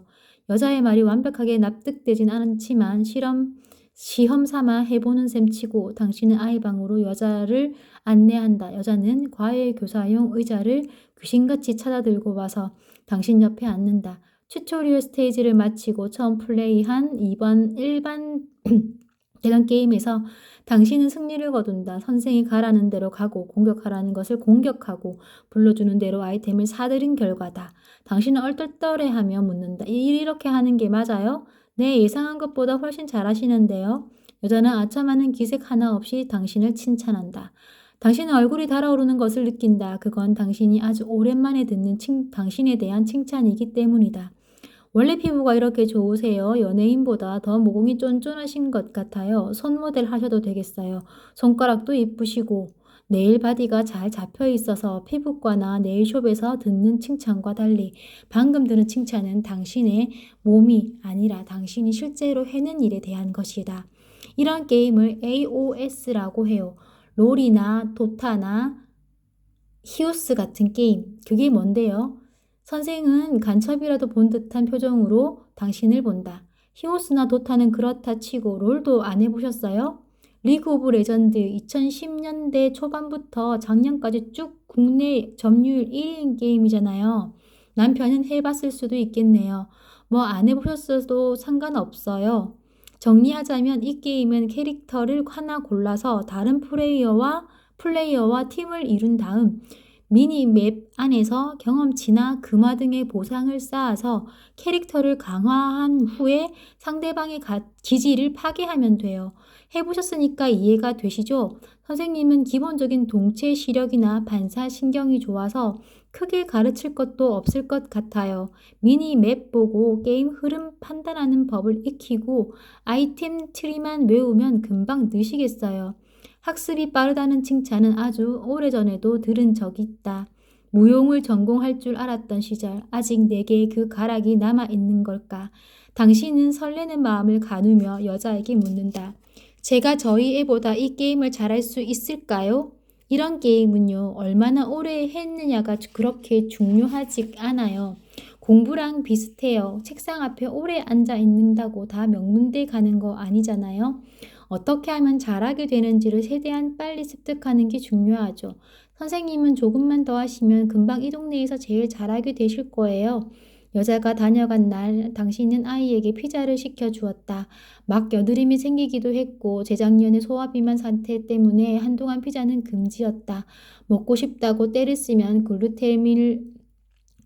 Speaker 1: 여자의 말이 완벽하게 납득되진 않지만 시험 삼아 해보는 셈 치고 당신은 아이 방으로 여자를 안내한다. 여자는 과외 교사용 의자를 귀신같이 찾아 들고 와서 당신 옆에 앉는다. 튜토리얼 스테이지를 마치고 처음 플레이한 1반 대단 게임에서 당신은 승리를 거둔다. 선생이 가라는 대로 가고 공격하라는 것을 공격하고 불러주는 대로 아이템을 사들인 결과다. 당신은 얼떨떨해하며 묻는다. 이렇게 하는 게 맞아요? 네, 예상한 것보다 훨씬 잘하시는데요. 여자는 아첨하는 기색 하나 없이 당신을 칭찬한다. 당신은 얼굴이 달아오르는 것을 느낀다. 그건 당신이 아주 오랜만에 듣는 당신에 대한 칭찬이기 때문이다. 원래 피부가 이렇게 좋으세요? 연예인보다 더 모공이 쫀쫀하신 것 같아요. 손 모델 하셔도 되겠어요. 손가락도 이쁘시고 네일 바디가 잘 잡혀 있어서 피부과나 네일숍에서 듣는 칭찬과 달리 방금 들은 칭찬은 당신의 몸이 아니라 당신이 실제로 해낸 일에 대한 것이다. 이런 게임을 AOS라고 해요. 롤이나 도타나 히오스 같은 게임. 그게 뭔데요? 선생은 간첩이라도 본 듯한 표정으로 당신을 본다. 히오스나 도타는 그렇다 치고 롤도 안 해보셨어요? 리그 오브 레전드 2010년대 초반부터 작년까지 쭉 국내 점유율 1위인 게임이잖아요. 남편은 해봤을 수도 있겠네요. 뭐 안 해보셨어도 상관없어요. 정리하자면 이 게임은 캐릭터를 하나 골라서 다른 플레이어와 팀을 이룬 다음 미니맵 안에서 경험치나 금화 등의 보상을 쌓아서 캐릭터를 강화한 후에 상대방의 기지를 파괴하면 돼요. 해보셨으니까 이해가 되시죠? 선생님은 기본적인 동체 시력이나 반사신경이 좋아서 크게 가르칠 것도 없을 것 같아요. 미니맵 보고 게임 흐름 판단하는 법을 익히고 아이템 트리만 외우면 금방 느시겠어요. 학습이 빠르다는 칭찬은 아주 오래전에도 들은 적이 있다. 무용을 전공할 줄 알았던 시절, 아직 내게 그 가락이 남아있는 걸까? 당신은 설레는 마음을 가누며 여자에게 묻는다. 제가 저희 애보다 이 게임을 잘할 수 있을까요? 이런 게임은요, 얼마나 오래 했느냐가 그렇게 중요하지 않아요. 공부랑 비슷해요. 책상 앞에 오래 앉아 있는다고 다 명문대 가는 거 아니잖아요. 어떻게 하면 잘하게 되는지를 최대한 빨리 습득하는 게 중요하죠. 선생님은 조금만 더 하시면 금방 이 동네에서 제일 잘하게 되실 거예요. 여자가 다녀간 날 당신은 아이에게 피자를 시켜 주었다. 막 여드름이 생기기도 했고 재작년에 소화비만 상태 때문에 한동안 피자는 금지였다. 먹고 싶다고 때를 쓰면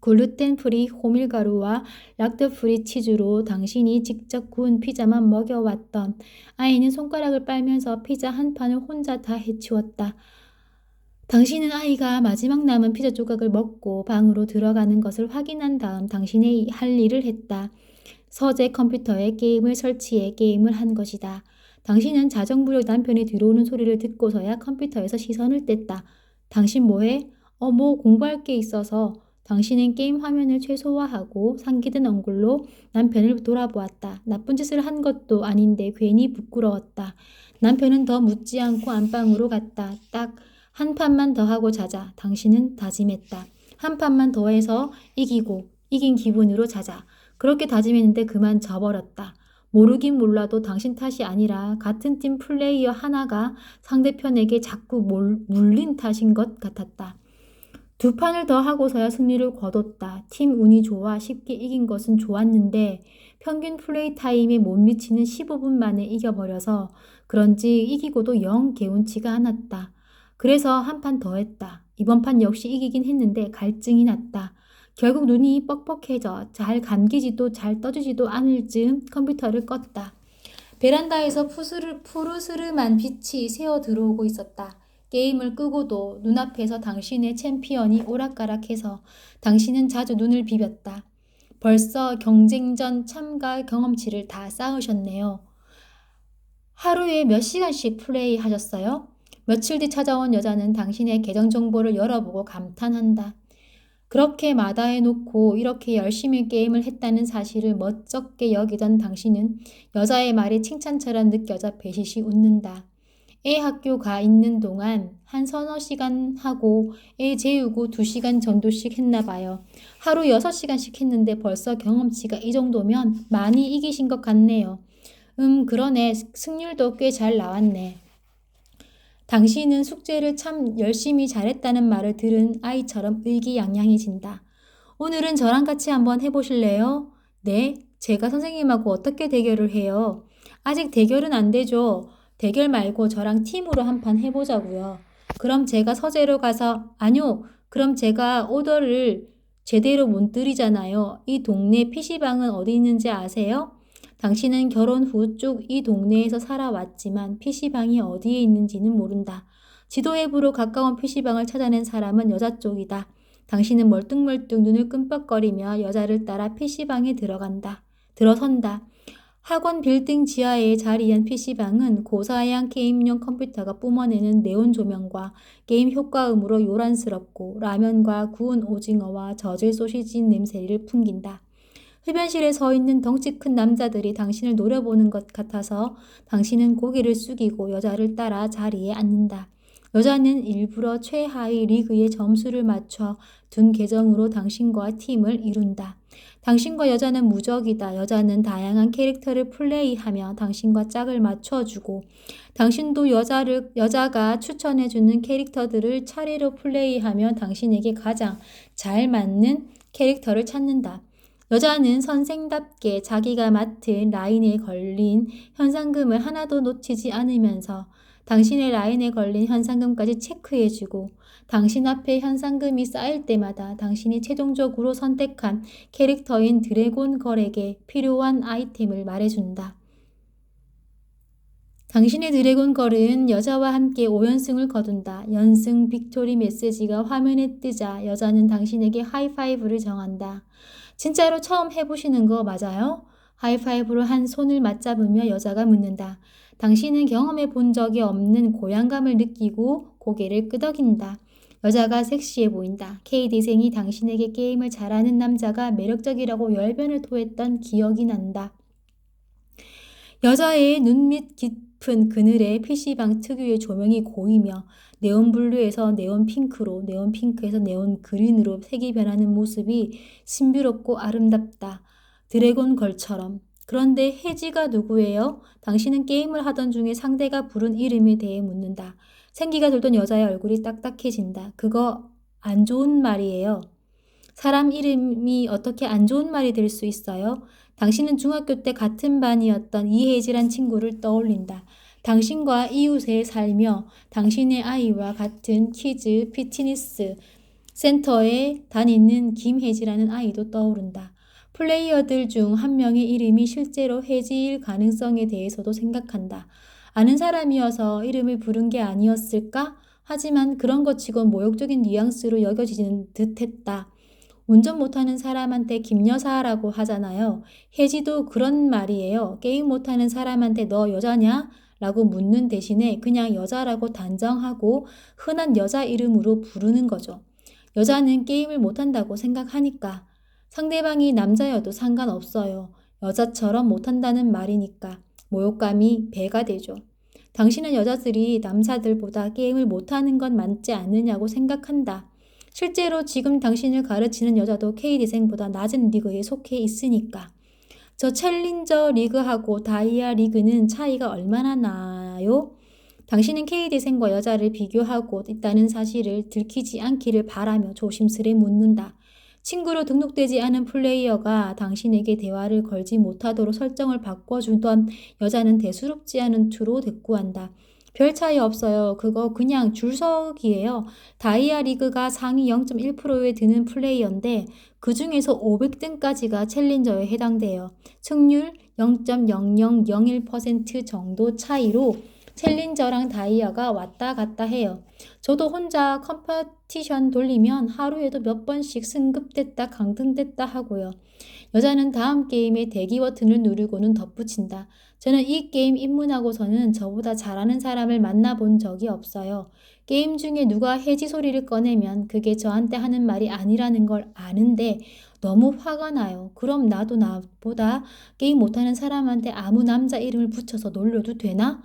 Speaker 1: 글루텐 프리 호밀가루와 락토 프리 치즈로 당신이 직접 구운 피자만 먹여왔던 아이는 손가락을 빨면서 피자 한 판을 혼자 다 해치웠다. 당신은 아이가 마지막 남은 피자 조각을 먹고 방으로 들어가는 것을 확인한 다음 당신의 할 일을 했다. 서재 컴퓨터에 게임을 설치해 게임을 한 것이다. 당신은 자정무렵 남편이 들어오는 소리를 듣고서야 컴퓨터에서 시선을 뗐다. 당신 뭐해? 뭐 공부할 게 있어서. 당신은 게임 화면을 최소화하고 상기된 얼굴로 남편을 돌아보았다. 나쁜 짓을 한 것도 아닌데 괜히 부끄러웠다. 남편은 더 묻지 않고 안방으로 갔다. 딱 한 판만 더 하고 자자. 당신은 다짐했다. 한 판만 더 해서 이긴 기분으로 자자. 그렇게 다짐했는데 그만 져버렸다. 모르긴 몰라도 당신 탓이 아니라 같은 팀 플레이어 하나가 상대편에게 자꾸 물린 탓인 것 같았다. 두 판을 더 하고서야 승리를 거뒀다. 팀 운이 좋아 쉽게 이긴 것은 좋았는데 평균 플레이 타임에 못 미치는 15분 만에 이겨버려서 그런지 이기고도 영 개운치가 않았다. 그래서 한 판 더 했다. 이번 판 역시 이기긴 했는데 갈증이 났다. 결국 눈이 뻑뻑해져 잘 감기지도 잘 떠지지도 않을 즈음 컴퓨터를 껐다. 베란다에서 푸르스름한 빛이 새어 들어오고 있었다. 게임을 끄고도 눈앞에서 당신의 챔피언이 오락가락해서 당신은 자주 눈을 비볐다. 벌써 경쟁전 참가 경험치를 다 쌓으셨네요. 하루에 몇 시간씩 플레이 하셨어요? 며칠 뒤 찾아온 여자는 당신의 계정 정보를 열어보고 감탄한다. 그렇게 마다해놓고 이렇게 열심히 게임을 했다는 사실을 멋쩍게 여기던 당신은 여자의 말이 칭찬처럼 느껴져 배시시 웃는다. 애 학교 가 있는 동안 한 서너 시간 하고 애 재우고 2시간 정도씩 했나 봐요. 하루 6시간씩 했는데 벌써 경험치가 이 정도면 많이 이기신 것 같네요. 그러네. 승률도 꽤 잘 나왔네. 당신은 숙제를 참 열심히 잘했다는 말을 들은 아이처럼 의기양양해진다. 오늘은 저랑 같이 한번 해보실래요? 네, 제가 선생님하고 어떻게 대결을 해요? 아직 대결은 안 되죠. 대결 말고 저랑 팀으로 한 판 해보자고요. 그럼 제가 서재로 가서, 아니요, 그럼 제가 오더를 제대로 못 드리잖아요. 이 동네 PC방은 어디 있는지 아세요? 당신은 결혼 후 쭉 이 동네에서 살아왔지만 PC방이 어디에 있는지는 모른다. 지도 앱으로 가까운 PC방을 찾아낸 사람은 여자 쪽이다. 당신은 멀뚱멀뚱 눈을 끔뻑거리며 여자를 따라 PC방에 들어선다. 학원 빌딩 지하에 자리한 PC방은 고사양 게임용 컴퓨터가 뿜어내는 네온 조명과 게임 효과음으로 요란스럽고 라면과 구운 오징어와 젖을 소시지 냄새를 풍긴다. 흡연실에 서 있는 덩치 큰 남자들이 당신을 노려보는 것 같아서 당신은 고개를 숙이고 여자를 따라 자리에 앉는다. 여자는 일부러 최하위 리그의 점수를 맞춰 둔 계정으로 당신과 팀을 이룬다. 당신과 여자는 무적이다. 여자는 다양한 캐릭터를 플레이하며 당신과 짝을 맞춰주고 당신도 여자가 추천해주는 캐릭터들을 차례로 플레이하며 당신에게 가장 잘 맞는 캐릭터를 찾는다. 여자는 선생답게 자기가 맡은 라인에 걸린 현상금을 하나도 놓치지 않으면서 당신의 라인에 걸린 현상금까지 체크해주고 당신 앞에 현상금이 쌓일 때마다 당신이 최종적으로 선택한 캐릭터인 드래곤 걸에게 필요한 아이템을 말해준다. 당신의 드래곤 걸은 여자와 함께 5연승을 거둔다. 연승 빅토리 메시지가 화면에 뜨자 여자는 당신에게 하이파이브를 정한다. 진짜로 처음 해보시는 거 맞아요? 하이파이브로 한 손을 맞잡으며 여자가 묻는다. 당신은 경험해 본 적이 없는 고향감을 느끼고 고개를 끄덕인다. 여자가 섹시해 보인다. K대생이 당신에게 게임을 잘하는 남자가 매력적이라고 열변을 토했던 기억이 난다. 여자의 눈밑 깊은 그늘에 PC방 특유의 조명이 고이며 네온블루에서 네온핑크로, 네온핑크에서 네온그린으로 색이 변하는 모습이 신비롭고 아름답다. 드래곤 걸처럼. 그런데 혜지가 누구예요? 당신은 게임을 하던 중에 상대가 부른 이름에 대해 묻는다. 생기가 돌던 여자의 얼굴이 딱딱해진다. 그거 안 좋은 말이에요. 사람 이름이 어떻게 안 좋은 말이 될 수 있어요? 당신은 중학교 때 같은 반이었던 이혜지란 친구를 떠올린다. 당신과 이웃에 살며 당신의 아이와 같은 키즈 피트니스 센터에 다니는 김혜지라는 아이도 떠오른다. 플레이어들 중 한 명의 이름이 실제로 혜지일 가능성에 대해서도 생각한다. 아는 사람이어서 이름을 부른 게 아니었을까? 하지만 그런 것 치곤 모욕적인 뉘앙스로 여겨지는 듯했다. 운전 못하는 사람한테 김여사라고 하잖아요. 혜지도 그런 말이에요. 게임 못하는 사람한테 너 여자냐? 라고 묻는 대신에 그냥 여자라고 단정하고 흔한 여자 이름으로 부르는 거죠. 여자는 게임을 못한다고 생각하니까. 상대방이 남자여도 상관없어요. 여자처럼 못한다는 말이니까 모욕감이 배가 되죠. 당신은 여자들이 남자들보다 게임을 못하는 건 맞지 않느냐고 생각한다. 실제로 지금 당신을 가르치는 여자도 K대생보다 낮은 리그에 속해 있으니까. 저 챌린저 리그하고 다이아 리그는 차이가 얼마나 나요? 당신은 K대생과 여자를 비교하고 있다는 사실을 들키지 않기를 바라며 조심스레 묻는다. 친구로 등록되지 않은 플레이어가 당신에게 대화를 걸지 못하도록 설정을 바꿔주던 여자는 대수롭지 않은 투로 대꾸한다. 별 차이 없어요. 그거 그냥 줄서기예요. 다이아 리그가 상위 0.1%에 드는 플레이어인데 그 중에서 500등까지가 챌린저에 해당돼요. 승률 0.0001% 정도 차이로 챌린저랑 다이아가 왔다 갔다 해요. 저도 혼자 컴퍼티션 돌리면 하루에도 몇 번씩 승급됐다 강등됐다 하고요. 여자는 다음 게임의 대기 버튼을 누르고는 덧붙인다. 저는 이 게임 입문하고서는 저보다 잘하는 사람을 만나본 적이 없어요. 게임 중에 누가 해지 소리를 꺼내면 그게 저한테 하는 말이 아니라는 걸 아는데 너무 화가 나요. 그럼 나도 나보다 게임 못하는 사람한테 아무 남자 이름을 붙여서 놀려도 되나?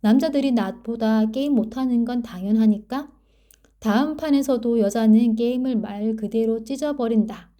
Speaker 1: 남자들이 나보다 게임 못하는 건 당연하니까. 다음 판에서도 여자는 게임을 말 그대로 찢어버린다.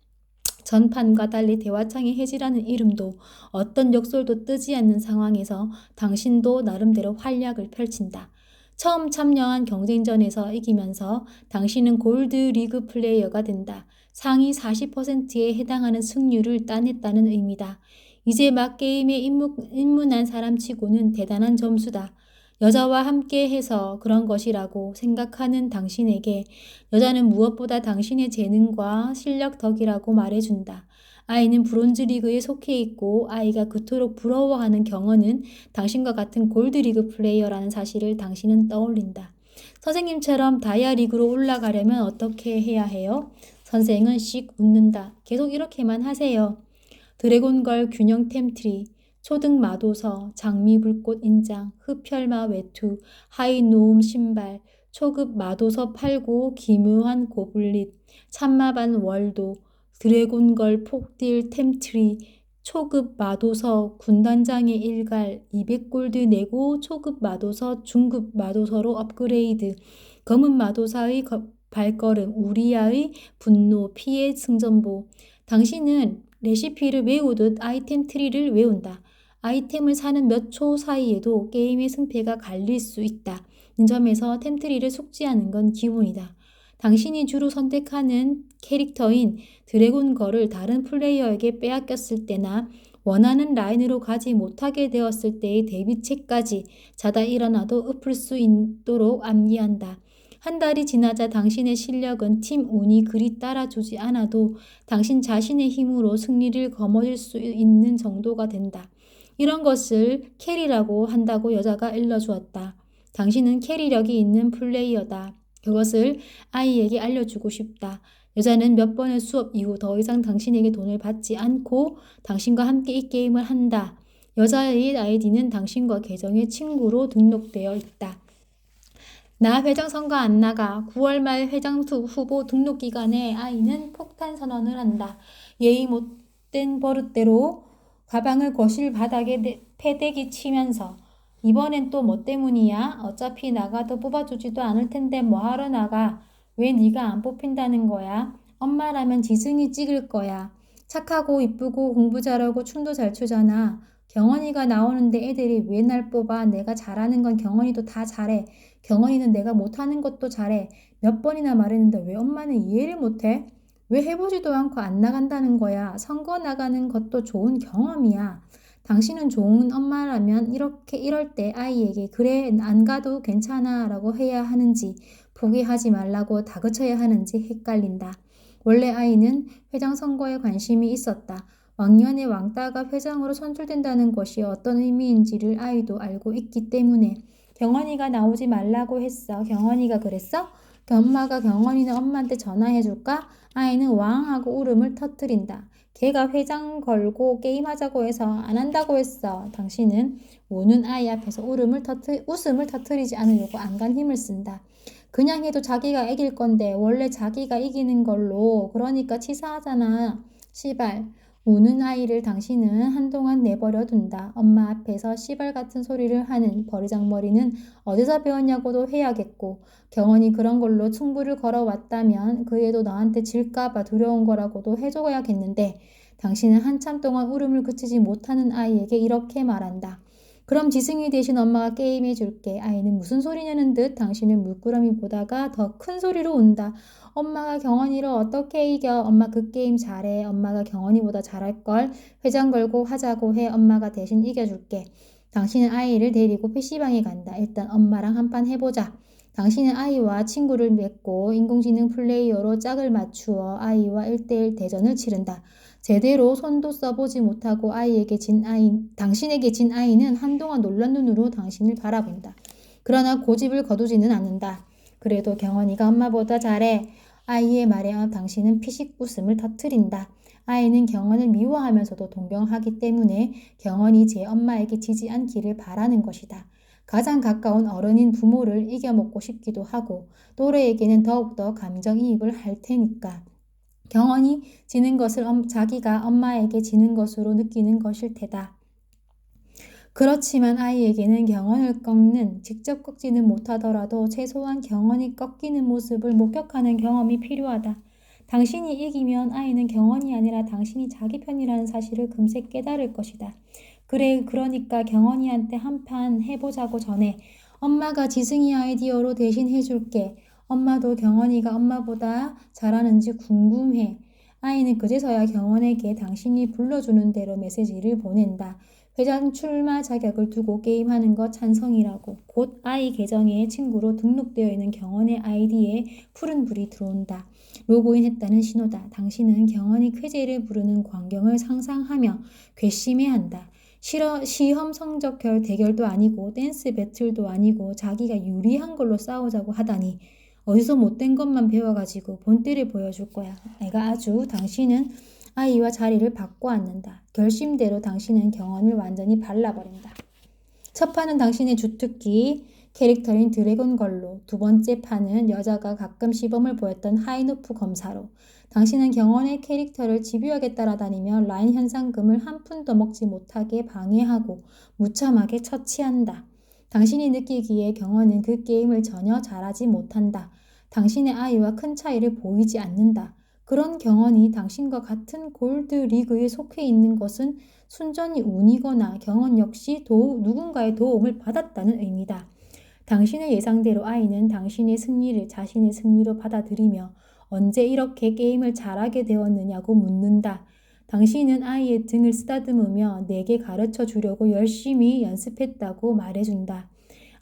Speaker 1: 전판과 달리 대화창에 해지라는 이름도 어떤 역설도 뜨지 않는 상황에서 당신도 나름대로 활약을 펼친다. 처음 참여한 경쟁전에서 이기면서 당신은 골드 리그 플레이어가 된다. 상위 40%에 해당하는 승률을 따냈다는 의미다. 이제 막 게임에 입문한 사람치고는 대단한 점수다. 여자와 함께 해서 그런 것이라고 생각하는 당신에게 여자는 무엇보다 당신의 재능과 실력 덕이라고 말해준다. 아이는 브론즈 리그에 속해 있고 아이가 그토록 부러워하는 경원은 당신과 같은 골드 리그 플레이어라는 사실을 당신은 떠올린다. 선생님처럼 다이아 리그로 올라가려면 어떻게 해야 해요? 선생은 씩 웃는다. 계속 이렇게만 하세요. 드래곤걸 균형 템트리, 초등 마도서, 장미불꽃 인장, 흡혈마 외투, 하이노움 신발, 초급 마도서 팔고 기묘한 고블릿, 참마반 월도, 드래곤걸 폭딜 템트리, 초급 마도서 군단장의 일갈, 200골드 내고 초급 마도서 중급 마도서로 업그레이드, 검은 마도사의 발걸음, 우리아의 분노, 피해 승전보. 당신은 레시피를 외우듯 아이템 트리를 외운다. 아이템을 사는 몇 초 사이에도 게임의 승패가 갈릴 수 있다는 점에서 템트리를 숙지하는 건 기본이다. 당신이 주로 선택하는 캐릭터인 드래곤걸을 다른 플레이어에게 빼앗겼을 때나 원하는 라인으로 가지 못하게 되었을 때의 대비책까지 자다 일어나도 읊을 수 있도록 암기한다. 한 달이 지나자 당신의 실력은 팀 운이 그리 따라주지 않아도 당신 자신의 힘으로 승리를 거머쥘 수 있는 정도가 된다. 이런 것을 캐리라고 한다고 여자가 일러주었다. 당신은 캐리력이 있는 플레이어다. 그것을 아이에게 알려주고 싶다. 여자는 몇 번의 수업 이후 더 이상 당신에게 돈을 받지 않고 당신과 함께 이 게임을 한다. 여자의 아이디는 당신과 계정의 친구로 등록되어 있다. 나 회장 선거 안 나가. 9월 말 회장 후보 등록 기간에 아이는 폭탄 선언을 한다. 예의 못된 버릇대로 가방을 거실 바닥에 패대기 치면서 이번엔 또 뭐 때문이야? 어차피 나가도 뽑아주지도 않을 텐데 뭐하러 나가? 왜 네가 안 뽑힌다는 거야? 엄마라면 지승이 찍을 거야. 착하고 이쁘고 공부 잘하고 춤도 잘 추잖아. 경원이가 나오는데 애들이 왜 날 뽑아? 내가 잘하는 건 경원이도 다 잘해. 경원이는 내가 못하는 것도 잘해. 몇 번이나 말했는데 왜 엄마는 이해를 못해? 왜 해보지도 않고 안 나간다는 거야? 선거 나가는 것도 좋은 경험이야. 당신은 좋은 엄마라면 이럴 때 아이에게 그래 안 가도 괜찮아 라고 해야 하는지 포기하지 말라고 다그쳐야 하는지 헷갈린다. 원래 아이는 회장 선거에 관심이 있었다. 왕년에 왕따가 회장으로 선출된다는 것이 어떤 의미인지를 아이도 알고 있기 때문에 경원이가 나오지 말라고 했어. 경원이가 그랬어? 엄마가 경원이는 엄마한테 전화해줄까? 아이는 왕 하고 울음을 터뜨린다. 걔가 회장 걸고 게임하자고 해서 안 한다고 했어. 당신은 우는 아이 앞에서 웃음을 터뜨리지 않으려고 안간 힘을 쓴다. 그냥 해도 자기가 이길 건데 원래 자기가 이기는 걸로 그러니까 치사하잖아. 시발. 우는 아이를 당신은 한동안 내버려 둔다. 엄마 앞에서 씨발 같은 소리를 하는 버르장머리는 어디서 배웠냐고도 해야겠고, 경원이 그런 걸로 충부를 걸어왔다면 그 애도 너한테 질까봐 두려운 거라고도 해줘야겠는데, 당신은 한참 동안 울음을 그치지 못하는 아이에게 이렇게 말한다. 그럼 지승이 대신 엄마가 게임해 줄게. 아이는 무슨 소리냐는 듯 당신을 물끄러미 보다가 더 큰 소리로 운다. 엄마가 경원이를 어떻게 이겨? 엄마 그 게임 잘해. 엄마가 경원이보다 잘할걸. 회장 걸고 하자고 해. 엄마가 대신 이겨줄게. 당신은 아이를 데리고 PC방에 간다. 일단 엄마랑 한판 해보자. 당신은 아이와 친구를 맺고 인공지능 플레이어로 짝을 맞추어 아이와 1대1 대전을 치른다. 제대로 손도 써보지 못하고 당신에게 진 아이는 한동안 놀란 눈으로 당신을 바라본다. 그러나 고집을 거두지는 않는다. 그래도 경원이가 엄마보다 잘해. 아이의 말에 당신은 피식 웃음을 터뜨린다. 아이는 경원을 미워하면서도 동경하기 때문에 경원이 제 엄마에게 지지 않기를 바라는 것이다. 가장 가까운 어른인 부모를 이겨먹고 싶기도 하고 또래에게는 더욱더 감정이입을 할 테니까. 경원이 지는 것을 자기가 엄마에게 지는 것으로 느끼는 것일 테다. 그렇지만 아이에게는 경원을 꺾는, 직접 꺾지는 못하더라도 최소한 경원이 꺾이는 모습을 목격하는 경험이 필요하다. 당신이 이기면 아이는 경원이 아니라 당신이 자기 편이라는 사실을 금세 깨달을 것이다. 그래, 그러니까 경원이한테 한판 해보자고 전해. 엄마가 지승이 아이디어로 대신 해줄게. 엄마도 경원이가 엄마보다 잘하는지 궁금해. 아이는 그제서야 경원에게 당신이 불러주는 대로 메시지를 보낸다. 회장 출마 자격을 두고 게임하는 거 찬성이라고. 곧 아이 계정에 친구로 등록되어 있는 경원의 아이디에 푸른불이 들어온다. 로그인했다는 신호다. 당신은 경원이 쾌재를 부르는 광경을 상상하며 괘씸해한다. 시험 성적 대결도 아니고 댄스 배틀도 아니고 자기가 유리한 걸로 싸우자고 하다니 어디서 못된 것만 배워가지고 본때를 보여줄 거야. 당신은 아이와 자리를 바꿔 앉는다. 결심대로 당신은 경원을 완전히 발라버린다. 첫 판은 당신의 주특기 캐릭터인 드래곤 걸로, 두 번째 판은 여자가 가끔 시범을 보였던 하이노프 검사로. 당신은 경원의 캐릭터를 집요하게 따라다니며 라인 현상금을 한 푼도 먹지 못하게 방해하고 무참하게 처치한다. 당신이 느끼기에 경원은 그 게임을 전혀 잘하지 못한다. 당신의 아이와 큰 차이를 보이지 않는다. 그런 경원이 당신과 같은 골드 리그에 속해 있는 것은 순전히 운이거나 경원 역시 누군가의 도움을 받았다는 의미다. 당신의 예상대로 아이는 당신의 승리를 자신의 승리로 받아들이며 언제 이렇게 게임을 잘하게 되었느냐고 묻는다. 당신은 아이의 등을 쓰다듬으며 내게 가르쳐 주려고 열심히 연습했다고 말해준다.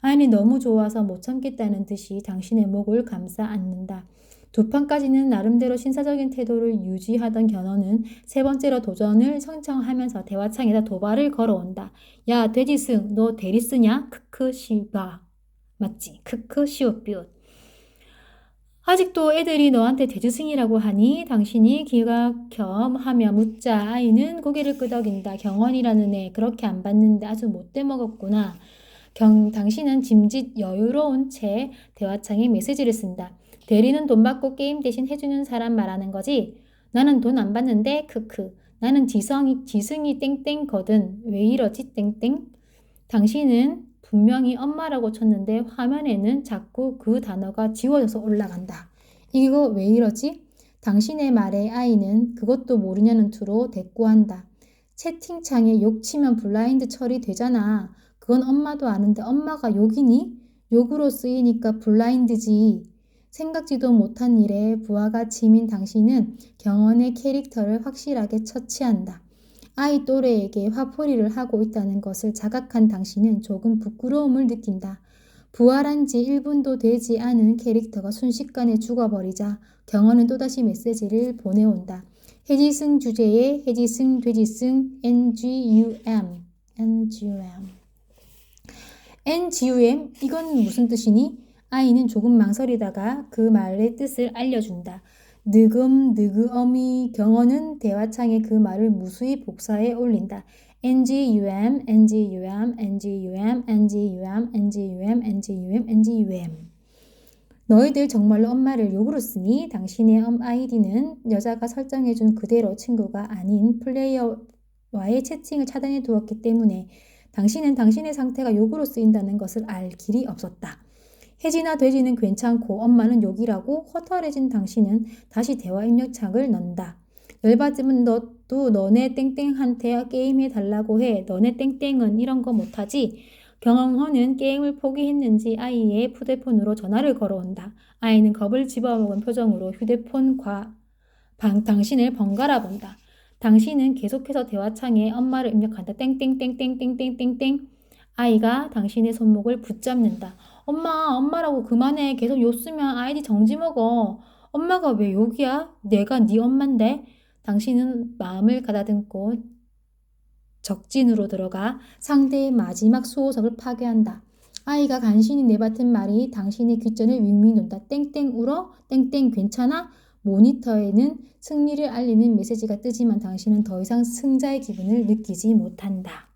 Speaker 1: 아이는 너무 좋아서 못 참겠다는 듯이 당신의 목을 감싸 안는다. 두 판까지는 나름대로 신사적인 태도를 유지하던 견훤은 세 번째로 도전을 신청하면서 대화창에다 도발을 걸어온다. 야, 돼지승, 너 대리 쓰냐? 크크 시바. 맞지? 크크 시옷비옷. 아직도 애들이 너한테 돼지승이라고 하니? 당신이 기각겸하며 묻자 아이는 고개를 끄덕인다. 경원이라는 애 그렇게 안 봤는데 아주 못돼 먹었구나. 당신은 짐짓 여유로운 채 대화창에 메시지를 쓴다. 대리는 돈 받고 게임 대신 해주는 사람 말하는 거지? 나는 돈 안 받는데 크크. 나는 지승이 땡땡거든. 왜 이러지 땡땡? 당신은 분명히 엄마라고 쳤는데 화면에는 자꾸 그 단어가 지워져서 올라간다. 이거 왜 이러지? 당신의 말에 아이는 그것도 모르냐는 투로 대꾸한다. 채팅창에 욕치면 블라인드 처리되잖아. 그건 엄마도 아는데 엄마가 욕이니? 욕으로 쓰이니까 블라인드지. 생각지도 못한 일에 부하가 치민 당신은 경원의 캐릭터를 확실하게 처치한다. 아이 또래에게 화풀이를 하고 있다는 것을 자각한 당신은 조금 부끄러움을 느낀다. 부활한 지 1분도 되지 않은 캐릭터가 순식간에 죽어버리자 경원은 또다시 메시지를 보내온다. 해지승 주제에 해지승 돼지승 NGUM NGUM 이건 무슨 뜻이니? 아이는 조금 망설이다가 그 말의 뜻을 알려준다. 느금느그어미 경원은 대화창에 그 말을 무수히 복사해 올린다. NGUM, NGUM, NGUM, NGUM, NGUM, NGUM, NGUM. 너희들 정말로 엄마를 욕으로 쓰니? 당신의 아이디는 여자가 설정해준 그대로 친구가 아닌 플레이어와의 채팅을 차단해 두었기 때문에 당신은 당신의 상태가 욕으로 쓰인다는 것을 알 길이 없었다. 해지나 돼지는 괜찮고 엄마는 욕이라고 허탈해진 당신은 다시 대화 입력창을 넣는다. 열받으면 너도 너네 땡땡한테 게임해 달라고 해. 너네 땡땡은 이런 거 못하지? 경영허는 게임을 포기했는지 아이의 휴대폰으로 전화를 걸어온다. 아이는 겁을 집어먹은 표정으로 당신을 번갈아 본다. 당신은 계속해서 대화창에 엄마를 입력한다. 땡땡땡땡땡땡땡땡. 아이가 당신의 손목을 붙잡는다. 엄마라고 그만해. 계속 욕 쓰면 아이디 정지 먹어. 엄마가 왜 욕이야? 내가 네 엄만데? 당신은 마음을 가다듬고 적진으로 들어가 상대의 마지막 수호석을 파괴한다. 아이가 간신히 내뱉은 말이 당신의 귓전을 윙윙 돈다. 땡땡 울어? 땡땡 괜찮아? 모니터에는 승리를 알리는 메시지가 뜨지만 당신은 더 이상 승자의 기분을 느끼지 못한다.